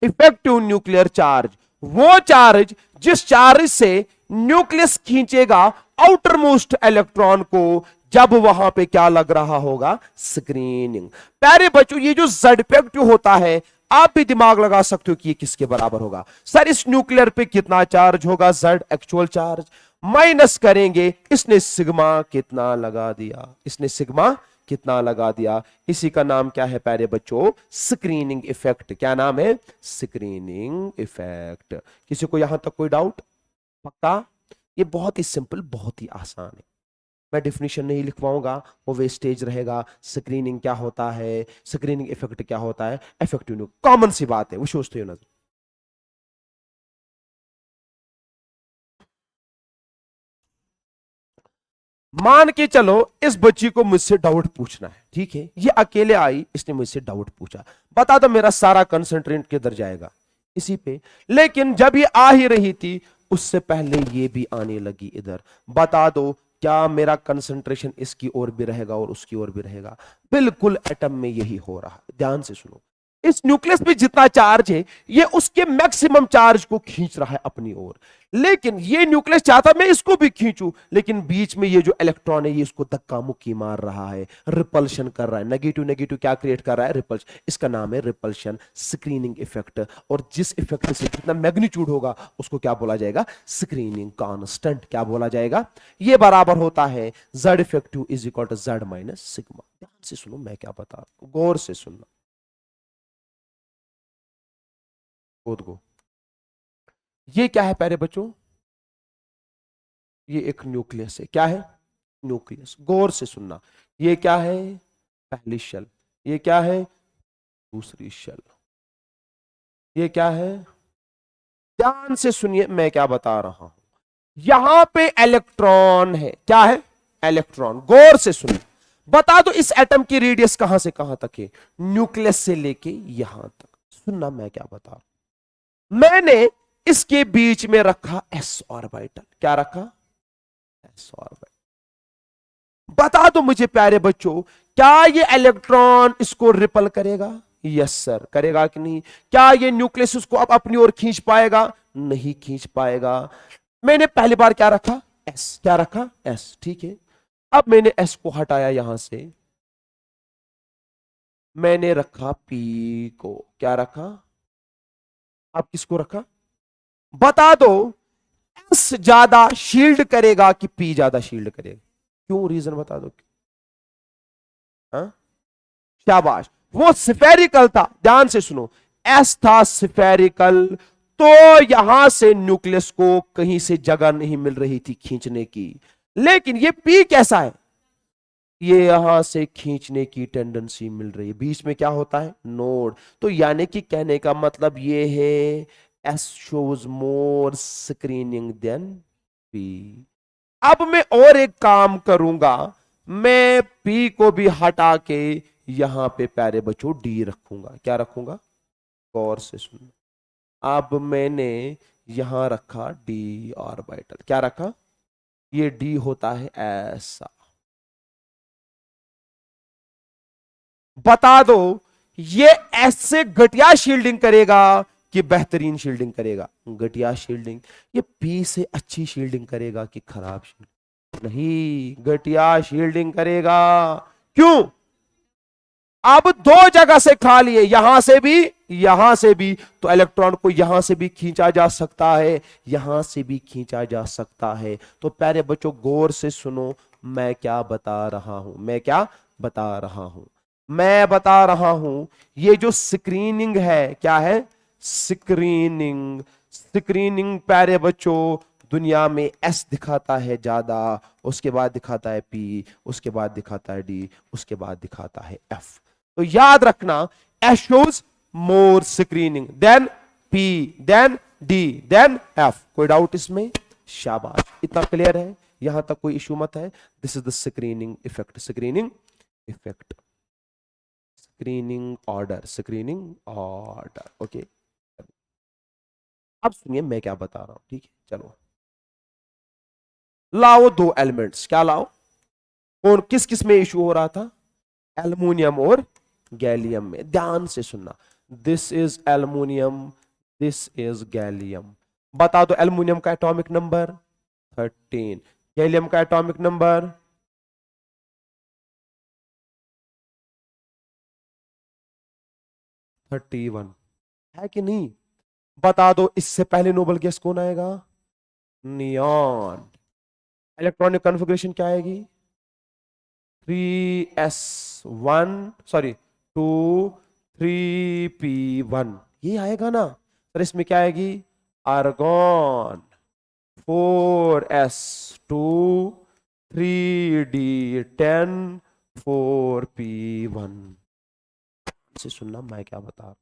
इफेक्टिव न्यूक्लियर चार्ज वो चार्ज जिस चार्ज से न्यूक्लियस खींचेगा आउटर मोस्ट इलेक्ट्रॉन को जब वहां पे क्या लग रहा होगा? स्क्रीनिंग। प्यारे बच्चों ये जो जेड इफेक्टिव होता है आप भी दिमाग लगा सकते हो कि ये किसके बराबर होगा? सर इस न्यूक्लियर पे कितना चार्ज होगा? जेड एक्चुअल चार्ज माइनस करेंगे इसने सिग्मा कितना लगा दिया, इसने सिग्मा कितना लगा दिया। इसी का नाम क्या है प्यारे बच्चों? Screening effect. क्या नाम है? Screening effect. किसी को यहां तक कोई डाउट? पक्का? ये बहुत ही सिंपल, बहुत ही आसान है। मैं डिफिनेशन नहीं लिखवाऊंगा, वो वेस्टेज रहेगा। स्क्रीनिंग क्या होता है, स्क्रीनिंग इफेक्ट क्या होता है, इफेक्टिव कॉमन सी बात है, वो सोचते हो नजर। मान के चलो इस बच्ची को मुझसे डाउट पूछना है, ठीक है? ये अकेले आई, इसने मुझसे डाउट पूछा। बता दो मेरा सारा कंसंट्रेट किधर जाएगा? इसी पे। लेकिन जब ये आ ही रही थी उससे पहले ये भी आने लगी इधर। बता दो क्या मेरा कंसंट्रेशन इसकी ओर भी रहेगा और उसकी ओर भी रहेगा? बिल्कुल एटम में यही हो रहा है। ध्यान से सुनो, इस न्यूक्लियस पे जितना चार्ज है ये उसके मैक्सिमम चार्ज को खींच रहा है अपनी ओर। लेकिन ये न्यूक्लियस चाहता मैं इसको भी खींचूं, लेकिन बीच में ये जो इलेक्ट्रॉन है ये इसको धक्का मुक्की मार रहा है, रिपल्शन कर रहा है। नेगेटिव नेगेटिव क्या क्रिएट कर रहा है? रिपल्शन। इसका नाम है रिपल्शन स्क्रीनिंग इफेक्ट। और जिस इफेक्ट से जितना मैग्नीट्यूड होगा उसको क्या बोला जाएगा? Screening constant. क्या बोला जाएगा? ये बराबर होता है Z effective is equal to Z minus sigma. ध्यान से सुनो मैं क्या बता रहा हूं, गौर से सुनना। खुद को ये क्या है प्यारे बच्चों? ये एक न्यूक्लियस है। क्या है? न्यूक्लियस। गौर से सुनना, ये क्या है? पहली शेल। ये क्या है? दूसरी शेल। ये क्या है? ध्यान से सुनिए मैं क्या बता रहा हूं। यहां पे इलेक्ट्रॉन है। क्या है? इलेक्ट्रॉन। गौर से सुनिए। बता दो इस एटम की रेडियस कहां से कहां तक है? न्यूक्लियस से लेके यहां तक। सुनना मैं क्या बता रहा हूं। मैंने इसके बीच में रखा एस ऑर्बिटल। क्या रखा? S orbital. बता दो मुझे प्यारे बच्चों क्या ये इलेक्ट्रॉन इसको रिपल करेगा? Yes sir. करेगा कि नहीं? क्या ये न्यूक्लियस उसको अब अपनी ओर खींच पाएगा? नहीं खींच पाएगा। मैंने पहली बार क्या रखा? एस। क्या रखा? एस। ठीक है। अब मैंने एस को हटाया यहां से, मैंने रखा पी को। क्या रखा? अब किसको रखा? बता दो एस ज्यादा शील्ड करेगा कि पी ज्यादा शील्ड करेगा? क्यों? रीजन बता दो। हाँ? शाबाश, वो स्फेरिकल था, ध्यान से सुनो, एस था स्फेरिकल, तो यहां से न्यूक्लियस को कहीं से जगह नहीं मिल रही थी खींचने की। लेकिन ये पी कैसा है, ये यहां से खींचने की टेंडेंसी मिल रही है, बीच में क्या होता है, नोड। तो यानी कि कहने का मतलब ये है s shows more screening than p. अब मैं और एक काम करूंगा, मैं पी को भी हटा के यहां पे प्यारे बच्चों डी रखूंगा। क्या रखूंगा, गौर से सुनना। अब मैंने यहां रखा डी ऑर्बिटल, क्या रखा, ये डी होता है ऐसा। बता दो ये ऐसे घटिया शील्डिंग करेगा कि बेहतरीन शील्डिंग करेगा, घटिया शील्डिंग। ये पी से अच्छी शील्डिंग करेगा कि खराब शील्डिंग, नहीं, घटिया शील्डिंग करेगा। क्यों, अब दो जगह से खा लिए, यहां से भी यहां से भी, तो इलेक्ट्रॉन को यहां से भी खींचा जा सकता है, यहां से भी खींचा जा सकता है। तो प्यारे बच्चों गौर से सुनो, मैं क्या बता रहा हूं, मैं क्या बता रहा हूं, मैं बता रहा हूं, ये जो स्क्रीनिंग है, क्या है, स्क्रीनिंग। स्क्रीनिंग प्यारे बच्चों दुनिया में एस दिखाता है ज्यादा, उसके बाद दिखाता है पी, उसके बाद दिखाता है डी, उसके बाद दिखाता है एफ। तो याद रखना, s shows more screening than p than d than f. कोई डाउट इसमें, शाबाश, इतना क्लियर है, यहां तक कोई इशू मत है। This is the screening effect, screening effect, screening order, screening order, okay. अब सुनिए मैं क्या बता रहा हूं, ठीक है, चलो लाओ दो एलिमेंट्स, क्या लाओ, कौन किस किस में इशू हो रहा था, एल्युमिनियम और गैलियम में। ध्यान से सुनना, this is aluminium, this is gallium. बता दो एल्युमिनियम का एटॉमिक नंबर 13, गैलियम का एटॉमिक नंबर 31 है कि नहीं। बता दो इससे पहले नोबल गैस कौन आएगा, नियॉन। इलेक्ट्रॉनिक कॉन्फ़िगरेशन क्या आएगी, 3s1, सॉरी 2 3p1, ये आएगा ना। सर इसमें क्या आएगी, आर्गॉन, 4s2 3d10 4p1। से सुनना मैं क्या बता रहा हूं,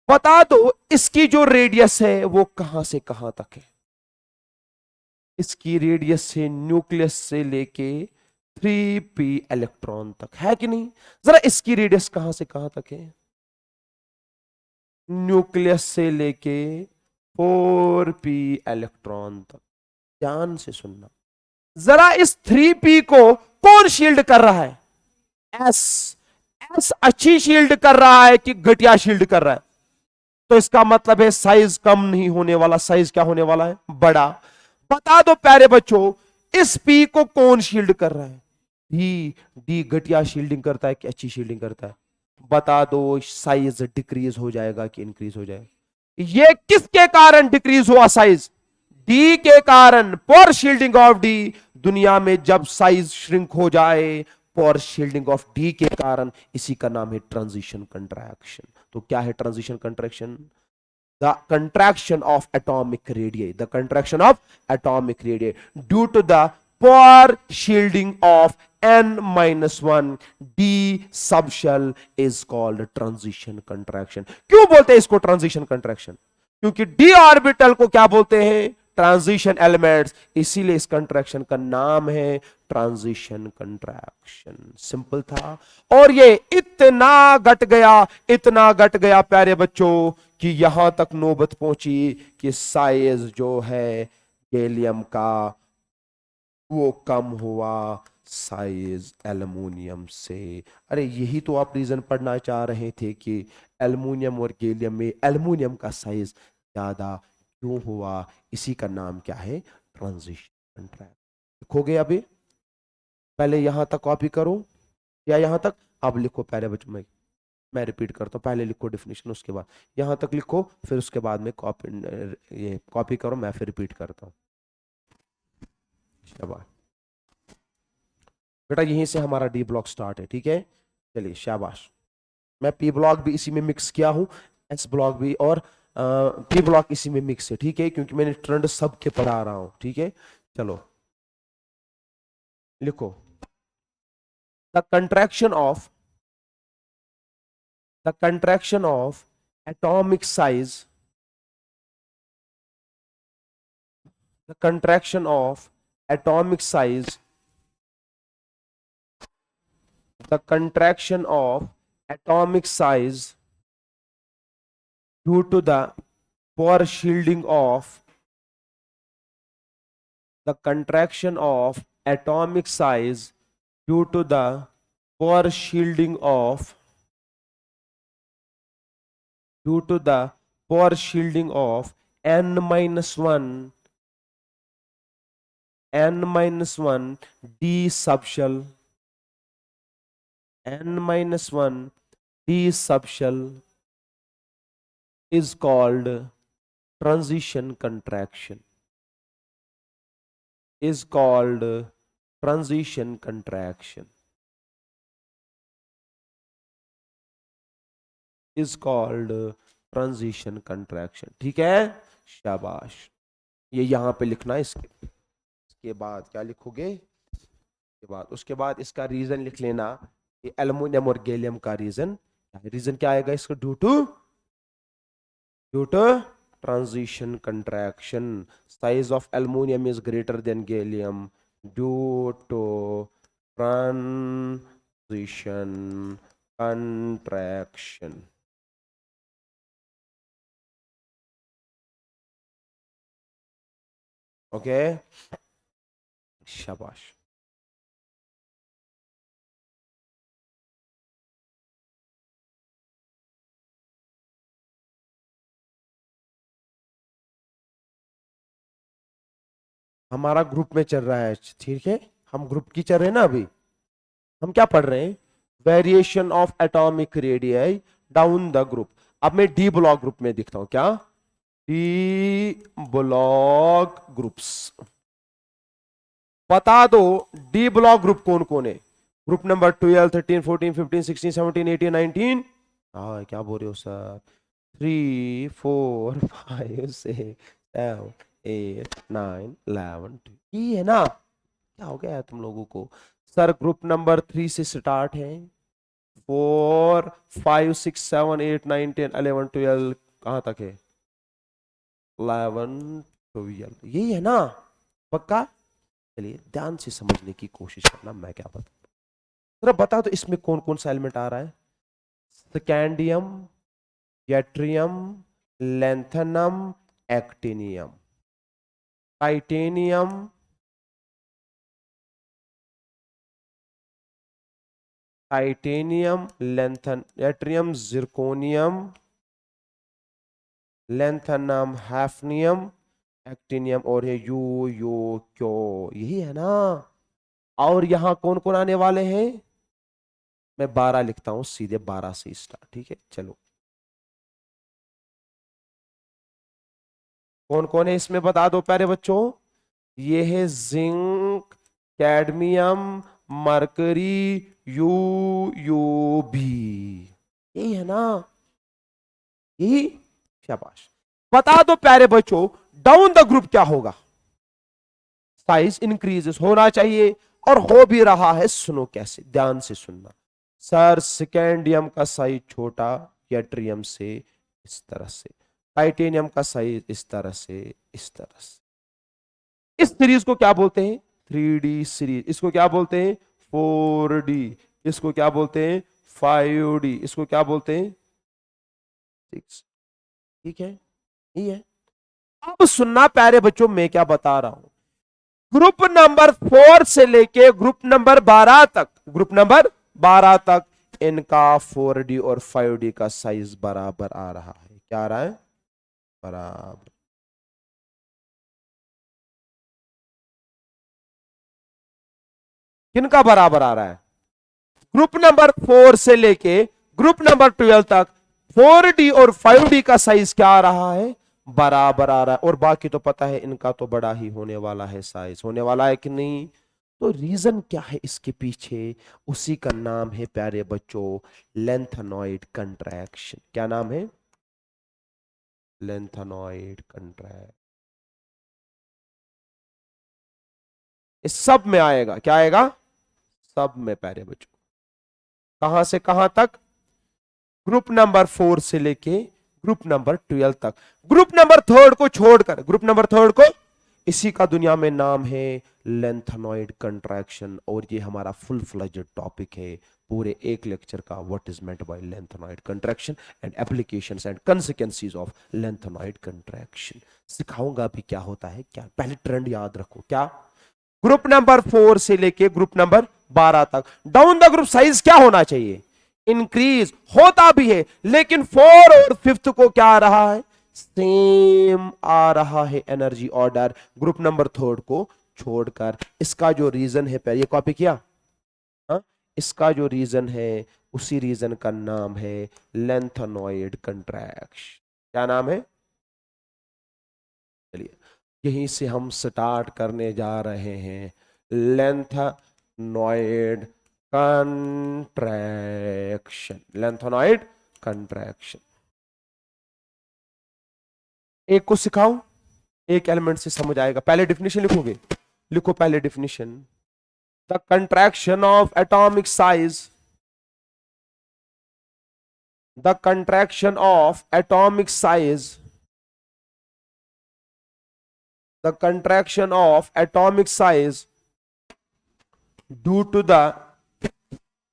बता दो इसकी जो रेडियस है वो कहां से कहां तक है। इसकी रेडियस से न्यूक्लियस से लेके 3p इलेक्ट्रॉन तक है कि नहीं। जरा इसकी रेडियस कहां से कहां तक है, न्यूक्लियस से लेके 4p इलेक्ट्रॉन तक। ध्यान से सुनना, जरा इस 3p को कौन शील्ड कर रहा है, एस। एस अच्छी शील्ड कर रहा है कि घटिया शील्ड कर रहा है, तो इसका मतलब है साइज कम नहीं होने वाला, साइज क्या होने वाला है, बड़ा। बता दो प्यारे बच्चों इस पी को कौन शील्ड कर रहा है, डी। डी घटिया शील्डिंग करता है कि अच्छी शील्डिंग करता है, बता दो साइज डिक्रीज हो जाएगा कि इंक्रीज हो जाएगा। ये किसके कारण डिक्रीज हुआ साइज, डी के कारण, पोर शील्डिंग ऑफ डी। दुनिया में जब साइज श्रिंक हो जाए पोर शील्डिंग ऑफ डी के कारण, इसी का नाम है ट्रांजिशन कंट्रैक्शन। तो क्या है transition contraction, the contraction of atomic radii, the contraction of atomic radii due to the poor shielding of n-1 d subshell is called transition contraction। क्यों बोलते हैं इसको ट्रांजिशन कंट्रैक्शन, क्योंकि d ऑर्बिटल को क्या बोलते हैं, ट्रांजिशन एलिमेंट्स, इसीलिए इस कंट्रैक्शन का नाम है ट्रांजिशन कंट्रैक्शन। सिंपल था, और ये इतना घट गया, इतना घट गया प्यारे बच्चों कि यहां तक नौबत पहुंची कि साइज जो है गैलियम का वो कम हुआ साइज एल्युमिनियम से। अरे यही तो आप रीजन पढ़ना चाह रहे थे कि एल्युमिनियम और गैलियम में एल्युमिनियम का साइज ज्यादा क्यों हुआ, इसी का नाम क्या है, ट्रांजिशन कंट्रैक्ट। लिखोगे अभी, पहले यहां तक कॉपी करो या यहां तक, अब लिखो पहले बच्चों में, मैं रिपीट करता हूँ, पहले लिखो डेफिनेशन, उसके बाद यहां तक लिखो, फिर उसके बाद में कॉपी, ये कॉपी करो, मैं फिर रिपीट करता हूँ। शाबाश। बेटा यहीं से हमारा डी ब्लॉक स्टार्ट है, ठीक है। चलिए शाबाश। मैं पी ब्लॉक भी इसी में मिक्स किया हूं, एस ब्लॉक भी, और पी ब्लॉक इसी में मिक्स है, ठीक है, क्योंकि मैंने ट्रेंड सबके पढ़ा रहा हूं, ठीक है। चलो लिखो, the contraction of atomic size, the contraction of atomic size, the contraction of atomic size due to the poor shielding of, the contraction of atomic size due to the poor shielding of, due to the poor shielding of n minus 1 d subshell, n minus 1 d subshell is called transition contraction, is called transition contraction, is called transition contraction, ठीक है। शाबाश। ये यहां पे लिखना है। इसके बाद क्या लिखोगे, उसके बाद इसका रीजन लिख लेना, ये एल्युमिनियम और गैलियम का रीजन क्या आएगा इसका, due to transition contraction, size of aluminum is greater than gallium due to transition contraction, okay. शाबाश। हमारा ग्रुप में चल रहा है, ठीक है, हम ग्रुप की चल रहे हैं ना अभी। हम क्या पढ़ रहे हैं, variation of atomic radii down the group. अब मैं डी ब्लॉक ग्रुप में दिखता हूं, क्या, डी ब्लॉक ग्रुप्स। बता दो डी ब्लॉक ग्रुप कौन कौन है, ग्रुप नंबर 12, 13, 14, 15, 16, 17, 18, 19। हाँ क्या बोल रहे हो सर, 3, 4, 5, 6, 7, 8, 9, 11, ये है ना। क्या हो गया है तुम लोगों को सर, ग्रुप नंबर 3 से स्टार्ट है, 4, 5, 6, 7, 8, 9, 10, 11, 12, कहां तक है, 11, 12, यही है ना पक्का। चलिए ध्यान से समझने की कोशिश करना, मैं क्या बता जरा बता, तो इसमें कौन कौन सा एलिमेंट आ रहा है, scandium, yttrium, lanthanum, actinium, titanium, lanthanum, yttrium, zirconium, lanthanum, hafnium, actinium, और है क्यो, यही है ना। और यहां कौन कौन आने वाले हैं, मैं 12 लिखता हूं, सीधे 12 से स्टार्ट, ठीक है। चलो कौन कौन है इसमें बता दो प्यारे बच्चों, ये है जिंक, कैडमियम, मरकरी, भी, यही है ना, यही। शाबाश। बता दो प्यारे बच्चों डाउन द ग्रुप क्या होगा, साइज इंक्रीजेस होना चाहिए, और हो भी रहा है। सुनो कैसे, ध्यान से सुनना सर, स्कैंडियम का साइज छोटा यट्रियम से, इस तरह से, टाइटेनियम का साइज इस तरह से, इस तरह से। इस सीरीज को क्या बोलते हैं, 3D सीरीज। इसको क्या बोलते हैं, 4D। इसको क्या बोलते हैं, 5D। इसको क्या बोलते हैं, 6। ठीक है, ये है। अब सुनना प्यारे बच्चों, मैं क्या बता रहा हूं, ग्रुप नंबर 4 से लेके ग्रुप नंबर 12 तक, ग्रुप नंबर 12 तक इनका 4D और 5D का साइज बराबर आ रहा है। क्या आ रहा है, बराबर। किनका बराबर आ रहा है, ग्रुप नंबर 4 से लेके ग्रुप नंबर 12 तक 4D और 5D का साइज क्या आ रहा है, बराबर आ रहा है। और बाकी तो पता है इनका तो बड़ा ही होने वाला है, साइज होने वाला है कि नहीं, तो रीजन क्या है इसके पीछे? उसी का नाम है प्यारे बच्चों लेंथेनॉइड कंट्रैक्शन। क्या नाम है? Lanthanoid contraction. इस सब में आएगा, क्या आएगा? सब में प्यारे बच्चों। कहां से कहां तक? ग्रुप नंबर 4 से लेके ग्रुप नंबर 12 तक। ग्रुप नंबर 3 को छोड़कर, ग्रुप नंबर 3 को, इसी का दुनिया में नाम है लेंथेनॉइड कंट्रैक्शन। और ये हमारा फुल फ्लेज्ड टॉपिक है पूरे एक लेक्चर का, what is meant bye lanthanoid contraction and applications and consequences of lanthanoid contraction. सिखाऊंगा भी क्या होता है क्या। पहले ट्रेंड याद रखो, क्या? ग्रुप नंबर 4 से लेके ग्रुप नंबर 12 तक डाउन द ग्रुप साइज क्या होना चाहिए? इंक्रीज होता भी है, लेकिन 4 और 5th को क्या आ रहा है? सेम आ रहा है एनर्जी ऑर्डर, ग्रुप नंबर 3 को छोड़कर। इसका जो रीजन है, ये कॉपी किया? हा? इसका जो रीजन है, उसी रीजन का नाम है लेंथेनॉइड कंट्रैक्शन। क्या नाम है? चलिए यहीं से हम स्टार्ट करने जा रहे हैं। Lanthanoid contraction, lanthanoid contraction. एक को सिखाऊं, एक एलिमेंट से समझ आएगा। पहले डिफिनेशन लिखोगे, लिखो पहले definition. The contraction of atomic size, the contraction of atomic size, the contraction of atomic size due to the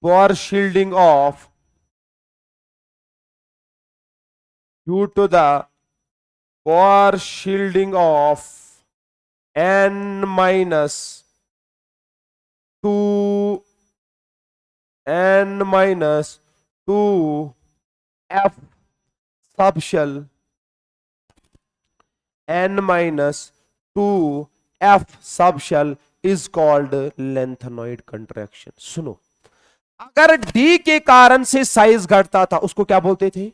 poor shielding of, due to the poor shielding of n minus 2 n minus 2 f subshell n minus 2 f subshell is called lanthanoid contraction. सुनो, अगर D के कारण से साइज घटता था उसको क्या बोलते थे?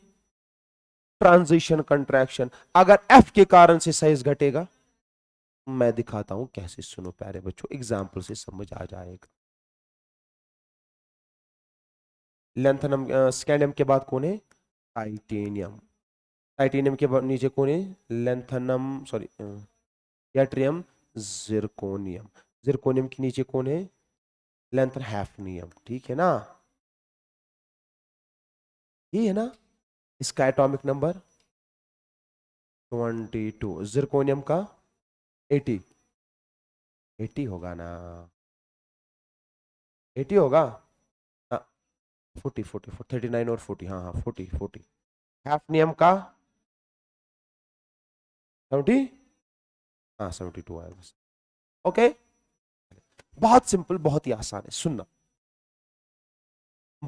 Transition contraction. अगर F के कारण से साइज घटेगा, मैं दिखाता हूं कैसे। सुनो प्यारे बच्चों, एग्जाम्पल से समझ आ जाएगा। लेंथेनम, स्कैंडियम के बाद कौन है? टाइटेनियम। टाइटेनियम के बाद नीचे कौन है? Lanthanum, sorry yttrium, zirconium. Zirconium के नीचे कौन है? Lengthen hafnium. ठीक है ना? ये है ना? इसका एटॉमिक नंबर 22, जिरकोनियम का 80। 80 होगा ना? 80 होगा? हाँ, 40 40 39 और 40, हाँ हाँ 40 40। हैफनियम का 70, हाँ 72 आएगा। ओके, बहुत सिंपल, बहुत ही आसान है। सुनना,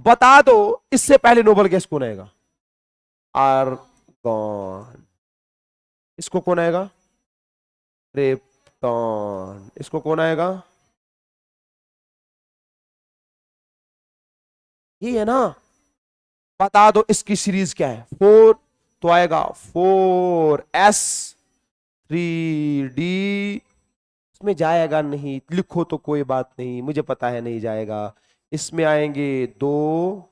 बता दो इससे पहले नोबल गैस कौन आएगा? आर्गन। इसको कौन आएगा? क्रिप्टॉन। इसको कौन आएगा? ये है ना? बता दो इसकी सीरीज क्या है? 4 तो आएगा 4s3d। इसमें जाएगा नहीं, लिखो तो कोई बात नहीं, मुझे पता है नहीं जाएगा। इसमें आएंगे 2,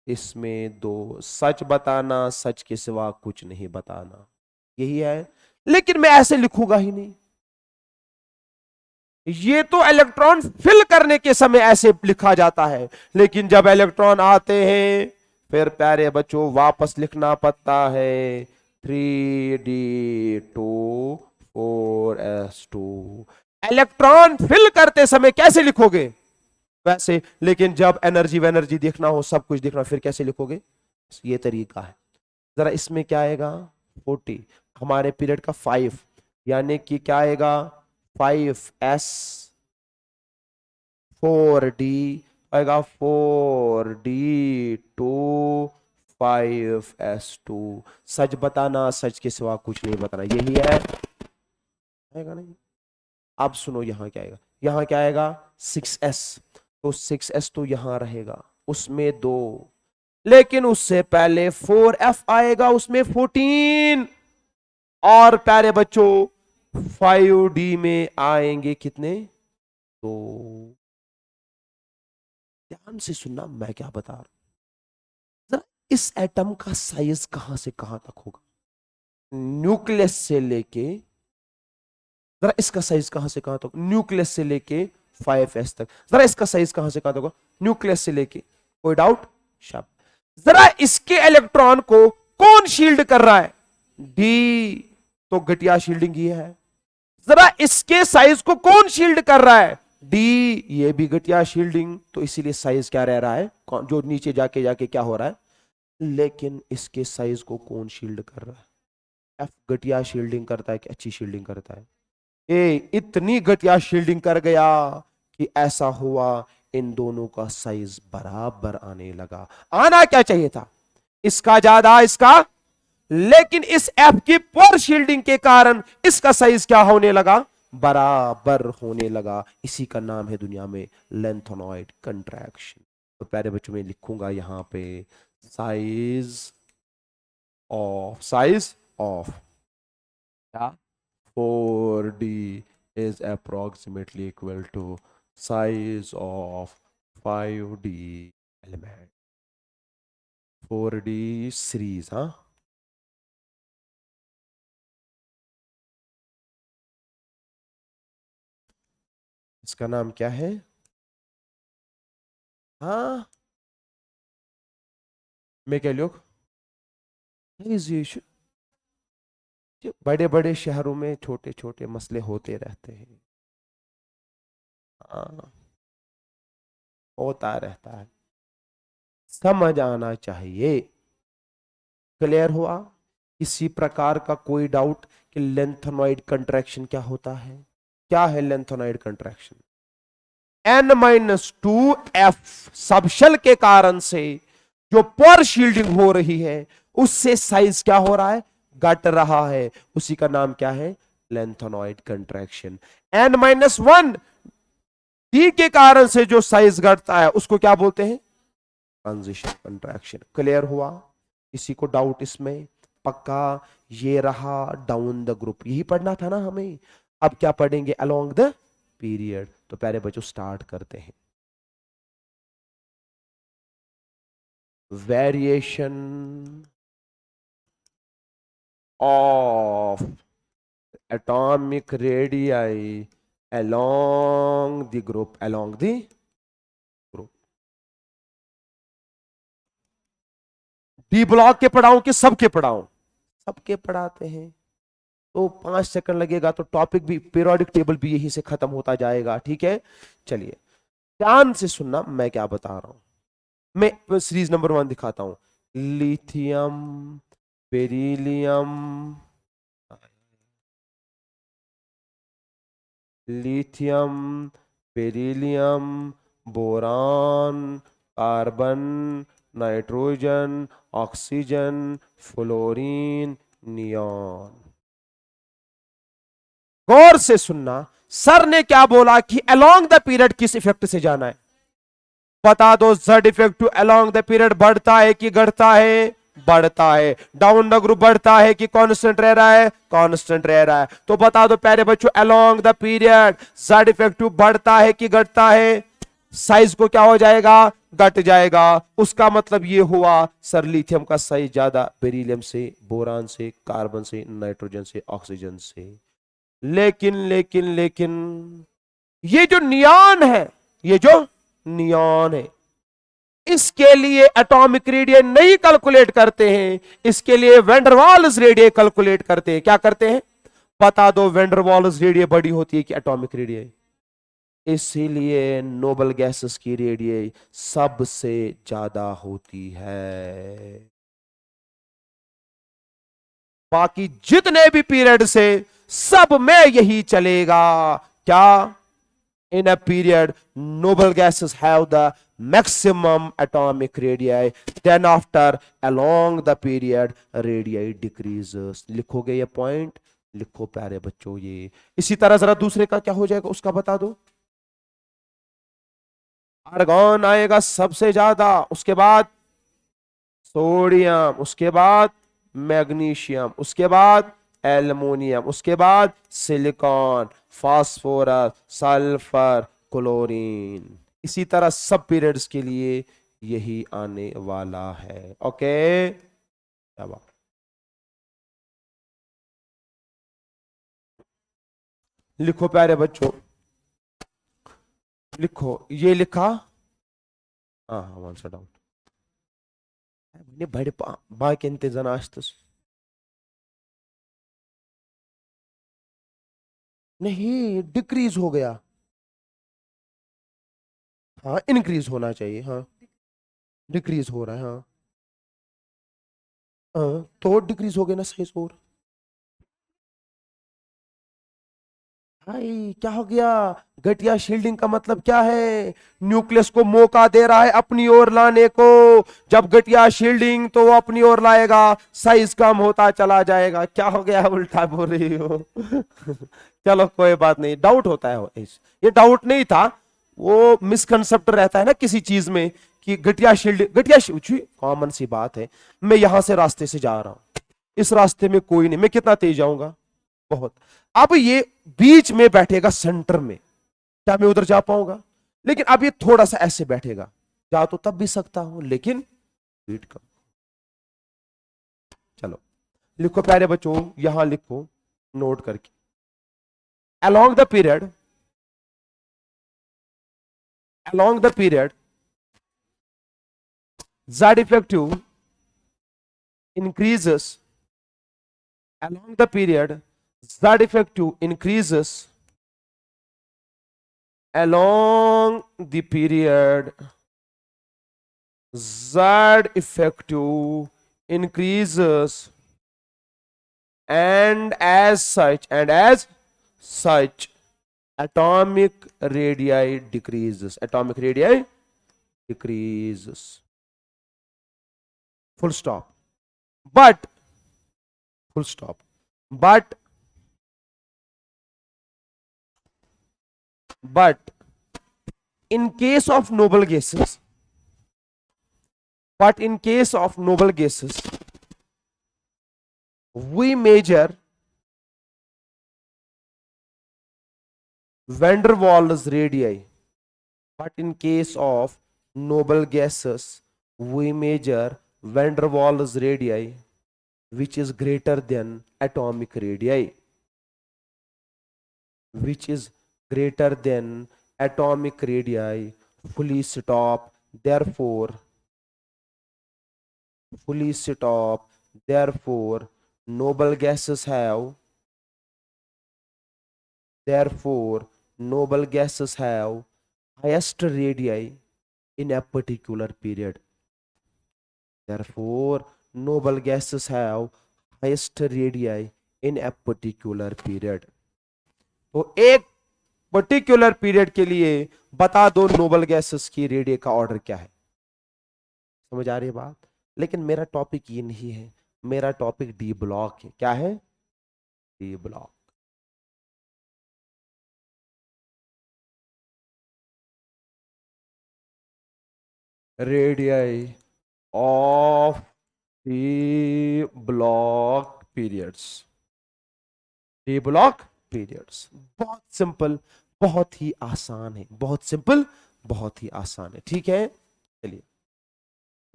इसमें 2। सच बताना, सच के सिवा कुछ नहीं बताना, यही है। लेकिन मैं ऐसे लिखूंगा ही नहीं। ये तो इलेक्ट्रॉन फिल करने के समय ऐसे लिखा जाता है, लेकिन जब इलेक्ट्रॉन आते हैं फिर प्यारे बच्चों वापस लिखना पड़ता है 3d2 4s2। इलेक्ट्रॉन फिल करते समय कैसे लिखोगे? वैसे। लेकिन जब एनर्जी वेनर्जी देखना हो, सब कुछ देखना, फिर कैसे लिखोगे? ये तरीका है। जरा इसमें क्या आएगा? 40। हमारे पीरियड का 5, यानी कि क्या आएगा? 5s 4d आएगा 4d2 5s2। सच बताना, सच के सिवा कुछ नहीं बताना, यही है। आएगा नहीं? अब सुनो, यहां क्या आएगा? यहां क्या आएगा? 6s। तो 6s तो यहां रहेगा, उसमें 2, लेकिन उससे पहले 4f आएगा, उसमें 14। और प्यारे बच्चों 5d में आएंगे कितने? तो ध्यान से सुनना मैं क्या बता रहा हूं। जरा इस एटम का साइज कहां से कहां तक होगा, न्यूक्लियस से लेके, जरा इसका साइज कहां से कहां तक, न्यूक्लियस से लेके 5s तक, जरा इसका साइज कहां से कहां तक होगा, न्यूक्लियस से लेके, कोई डाउट? शाप। जरा इसके इलेक्ट्रॉन को कौन शील्ड कर रहा है, डी, तो घटिया शील्डिंग ही है। जरा इसके साइज को कौन शील्ड कर रहा है, डी, ये भी घटिया शील्डिंग, तो इसीलिए साइज क्या रह रहा है, जो नीचे जाके जाके क्या हो रहा है। लेकिन इसके साइज को कौन शील्ड कर रहा है, एफ घटिया शील्डिंग करता है कि अच्छी शील्डिंग करता है, ए इतनी घटिया शील्डिंग कर गया कि ऐसा हुआ इन दोनों का साइज बराबर आने लगा। आना क्या चाहिए था, इसका ज्यादा इसका, लेकिन इस एफ की पुअर शील्डिंग के कारण इसका साइज क्या होने लगा, बराबर होने लगा। इसी का नाम है दुनिया में लेंथेनॉइड कंट्रैक्शन। तो प्यारे बच्चों में लिखूंगा यहां पे साइज ऑफ क्या, 4D is approximately equal to size of 5D element, 4D series, हाँ। इसका नाम क्या है, हाँ मैं क्या लोग, बड़े बड़े शहरों में छोटे छोटे मसले होते रहते हैं, हाँ होता रहता है, समझ आना चाहिए। क्लियर हुआ? किसी प्रकार का कोई डाउट कि लेंथेनॉइड कंट्रैक्शन क्या होता है, क्या है lanthanoid contraction, N-2 F subshell के कारण से जो पर शील्डिंग हो रही है उससे साइज क्या हो रहा है, घट रहा है, उसी का नाम क्या है, लेंथेनॉइड कंट्रैक्शन। N-1 डी के कारण से जो साइज घटता है उसको क्या बोलते हैं, ट्रांजिशन कंट्रैक्शन। क्लियर हुआ? किसी को डाउट इसमें? पक्का? ये रहा डाउन द ग्रुप, यही पढ़ना था ना हमें। अब क्या पढ़ेंगे, अलोंग द पीरियड। तो प्यारे बच्चों स्टार्ट करते हैं। Variation of atomic radii along the group, along the group। D block के पढ़ाऊं कि सबके पढ़ाऊं, सबके पढ़ाते हैं तो 5 सेकंड लगेगा, तो टॉपिक भी, पीरियोडिक टेबल भी यहीं से खत्म होता जाएगा। ठीक है, चलिए ध्यान से सुनना मैं क्या बता रहा हूं। मैं सीरीज नंबर 1 दिखाता हूं, lithium, beryllium, lithium, beryllium, boron, carbon, nitrogen, oxygen, fluorine, neon. गौर से सुनना, सर ने क्या बोला कि अलोंग द पीरियड किस इफेक्ट से जाना है, बता दो। Z effect too along the period बढ़ता है कि घटता है, बढ़ता है। डाउन द ग्रुप बढ़ता है कि कांस्टेंट रह रहा है, कांस्टेंट रह रहा है। तो बता दो प्यारे बच्चों, along the period Z effective बढ़ता है कि घटता है, साइज को क्या हो जाएगा, घट जाएगा। उसका मतलब ये हुआ सर लिथियम का साइज ज्यादा बेरिलियम से, बोरान से, कार्बन से, नाइट्रोजन से, ऑक्सीजन से। लेकिन लेकिन लेकिन ये जो नियॉन है, ये जो नियॉन है, इसके लिए एटॉमिक रेडियस नहीं कैलकुलेट करते हैं, इसके लिए वेंडरवाल्स रेडियस कैलकुलेट करते हैं। क्या करते हैं, बता दो। वेंडरवाल्स रेडियस बड़ी होती है कि एटॉमिक रेडियस, इसीलिए नोबल गैसेस की रेडियस सबसे ज्यादा होती है। बाकी जितने भी पीरियड से सब में यही चलेगा। क्या, in a period noble gases have the maximum atomic radii, then after along the period radii decreases। लिखोगे ये पॉइंट, लिखो प्यारे बच्चों ये। इसी तरह जरा दूसरे का क्या हो जाएगा उसका बता दो। आर्गन आएगा सबसे ज्यादा, उसके बाद सोडियम, उसके बाद मैग्नीशियम, उसके बाद एल्युमिनियम, उसके बाद सिलिकॉन, फास्फोरस, सल्फर, क्लोरीन। इसी तरह सब पीरियड्स के लिए यही आने वाला है। ओके, क्या बात। लिखो प्यारे बच्चों, लिखो, ये लिखा। हाँ हाँ, वन डाउट बड़े बाकी इंतजानाश्तस नहीं, डिक्रीज हो गया। हाँ, इंक्रीज होना चाहिए। हाँ, डिक्रीज हो रहा है। हाँ हाँ, तो डिक्रीज हो गया ना साइज और। भाई क्या हो गया? घटिया शील्डिंग का मतलब क्या है? न्यूक्लियस को मौका दे रहा है अपनी ओर लाने को। जब घटिया शील्डिंग तो वो अपनी ओर लाएगा, साइज कम होता चला जाएगा। क्या हो गया, उल्टा बोल रही हो? चलो कोई बात नहीं, डाउट होता है। ये डाउट नहीं था, वो मिसकंसेप्ट रहता है ना किसी चीज में कि घटिया शील्ड, घटिया कॉमन सी बात है। मैं यहां से रास्ते से जा रहा हूं, इस रास्ते में कोई नहीं, मैं कितना तेज जाऊंगा? बहुत। अब ये बीच में बैठेगा सेंटर में, क्या मैं उधर जा पाऊंगा? लेकिन अब ये थोड़ा सा ऐसे बैठेगा, जा तो तब भी सकता हूं लेकिन स्पीड कम। चलो लिखो प्यारे बच्चों, यहां लिखो नोट करके। along the period along the period z effective increases. Along the period z effective increases. Along the period z effective increases, and as such atomic radii decreases. Atomic radii decreases. Full stop. But full stop. But in case of noble gases, we measure van der Waals radii. But in case of noble gases, we measure van der Waals radii, which is greater than atomic radii. Which is greater than atomic radii. Fully stop. Therefore, fully stop. Therefore, noble gases have. Therefore, noble gases have highest radii in a particular period. Therefore, noble gases have highest radii in a particular period. तो एक पर्टिकुलर पीरियड के लिए बता दो नोबल गैसेस की रेडियो का ऑर्डर क्या है। समझ आ रही है बात? लेकिन मेरा टॉपिक ये नहीं है, मेरा टॉपिक डी ब्लॉक है। क्या है? D block. Radii of D block periods. D block periods बहुत सिंपल, बहुत ही आसान है। बहुत सिंपल, बहुत ही आसान है। ठीक है, चलिए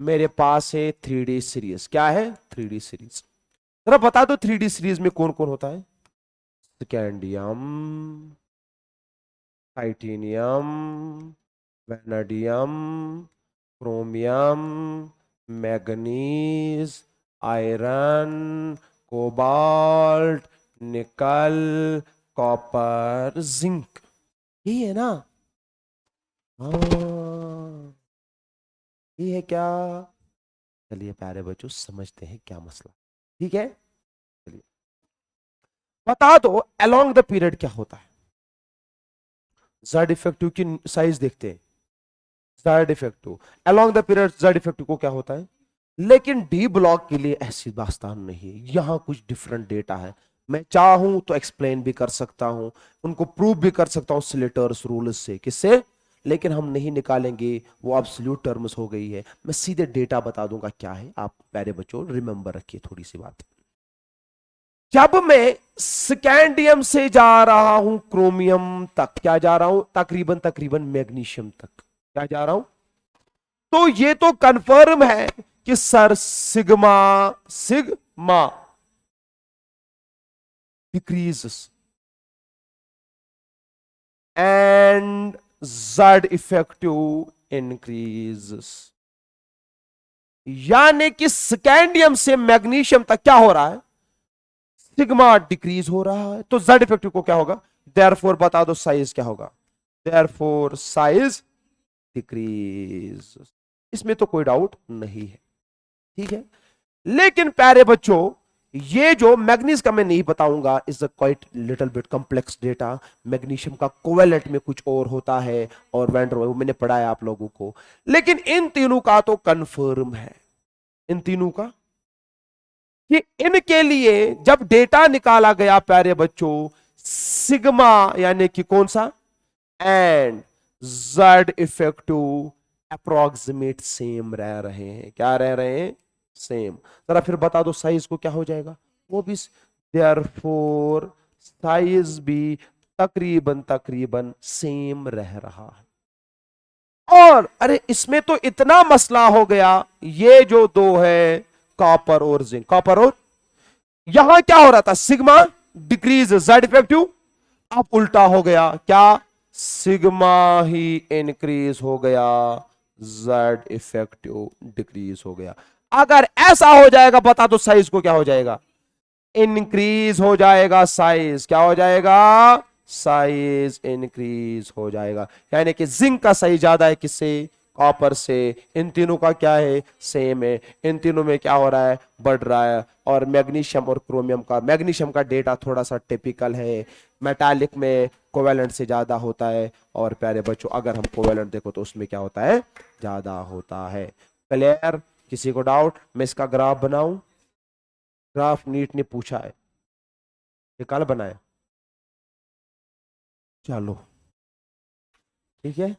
मेरे पास है 3D सीरीज। क्या है? 3D series. जरा बता दो 3D सीरीज में कौन कौन होता है? Scandium, titanium, vanadium, chromium, manganese, iron, cobalt, निकल, कॉपर, जिंक। यही है ना? हाँ, ये है क्या? चलिए प्यारे बच्चों समझते हैं क्या मसला। ठीक है, चलिए बता दो अलोंग द पीरियड क्या होता है। जेड इफेक्टिव की साइज देखते हैं। Z effective along the period, Z effective को क्या होता है? लेकिन डी ब्लॉक के लिए ऐसी दास्तान नहीं है, यहां कुछ डिफरेंट डेटा है। मैं चाहूं तो एक्सप्लेन भी कर सकता हूं, उनको प्रूव भी कर सकता हूं स्लेटर्स रूल से। किससे? लेकिन हम नहीं निकालेंगे, वो एब्सोल्यूट टर्म्स हो गई है। मैं सीधे डेटा बता दूंगा क्या है। आप प्यारे बच्चों रिमेंबर रखिए थोड़ी सी बात। जब मैं स्कैंडियम से जा रहा हूं क्रोमियम तक, क्या जा रहा हूं, तकरीबन तकरीबन मैग्नीशियम तक क्या जा रहा हूं, तो ये तो कंफर्म है कि sir sigma sigma decreases and Z effective increases. यानी कि स्कैंडियम से मैग्नीशियम तक क्या हो रहा है, सिग्मा डिक्रीज हो रहा है, तो जेड इफेक्टिव को क्या होगा, देयरफॉर बता दो साइज क्या होगा, देयरफॉर साइज डिक्रीज। इसमें तो कोई डाउट नहीं है, ठीक है। लेकिन प्यारे बच्चों, ये जो मैग्नीज का मैं नहीं बताऊंगा, is a quite little bit complex data. Magnesium का कोवेलेंट में कुछ और होता है और वैंडर वो मैंने पढ़ाया आप लोगों को, लेकिन इन तीनों का तो कंफर्म है, इन तीनों का कि इनके लिए जब डेटा निकाला गया प्यारे बच्चों, सिग्मा यानी कि कौन सा and Z effective approximate same रह रहे हैं, क्या रह रहे हैं, सेम। जरा फिर बता दो साइज को क्या हो जाएगा, वो भी देयरफॉर साइज भी तकरीबन तकरीबन सेम रह रहा है। और अरे इसमें तो इतना मसला हो गया, ये जो दो है कॉपर और जिंक, कॉपर और यहां क्या हो रहा था, सिग्मा डिक्रीज जेड इफेक्टिव, अब उल्टा हो गया, क्या सिग्मा ही इंक्रीज हो गया, जेड इफेक्टिव डिक्रीज हो गया। अगर ऐसा हो जाएगा बता दो साइज को क्या हो जाएगा, इंक्रीज हो जाएगा साइज, क्या हो जाएगा, साइज इंक्रीज हो जाएगा। यानी कि जिंक का साइज ज्यादा है किससे, कॉपर से। इन तीनों का क्या है, सेम है। इन तीनों में क्या हो रहा है, बढ़ रहा है। और मैग्नीशियम और क्रोमियम का, मैग्नीशियम का डेटा थोड़ा सा टिपिकल है, मेटालिक में कोवेलेंट से ज्यादा होता है, और प्यारे बच्चों अगर हम कोवेलेंट देखो तो उसमें क्या होता है, ज्यादा होता है। क्लियर, किसी को डाउट, मैं इसका ग्राफ बनाऊं, ग्राफ नीट ने पूछा है, ये कल बनाया, चलो ठीक है।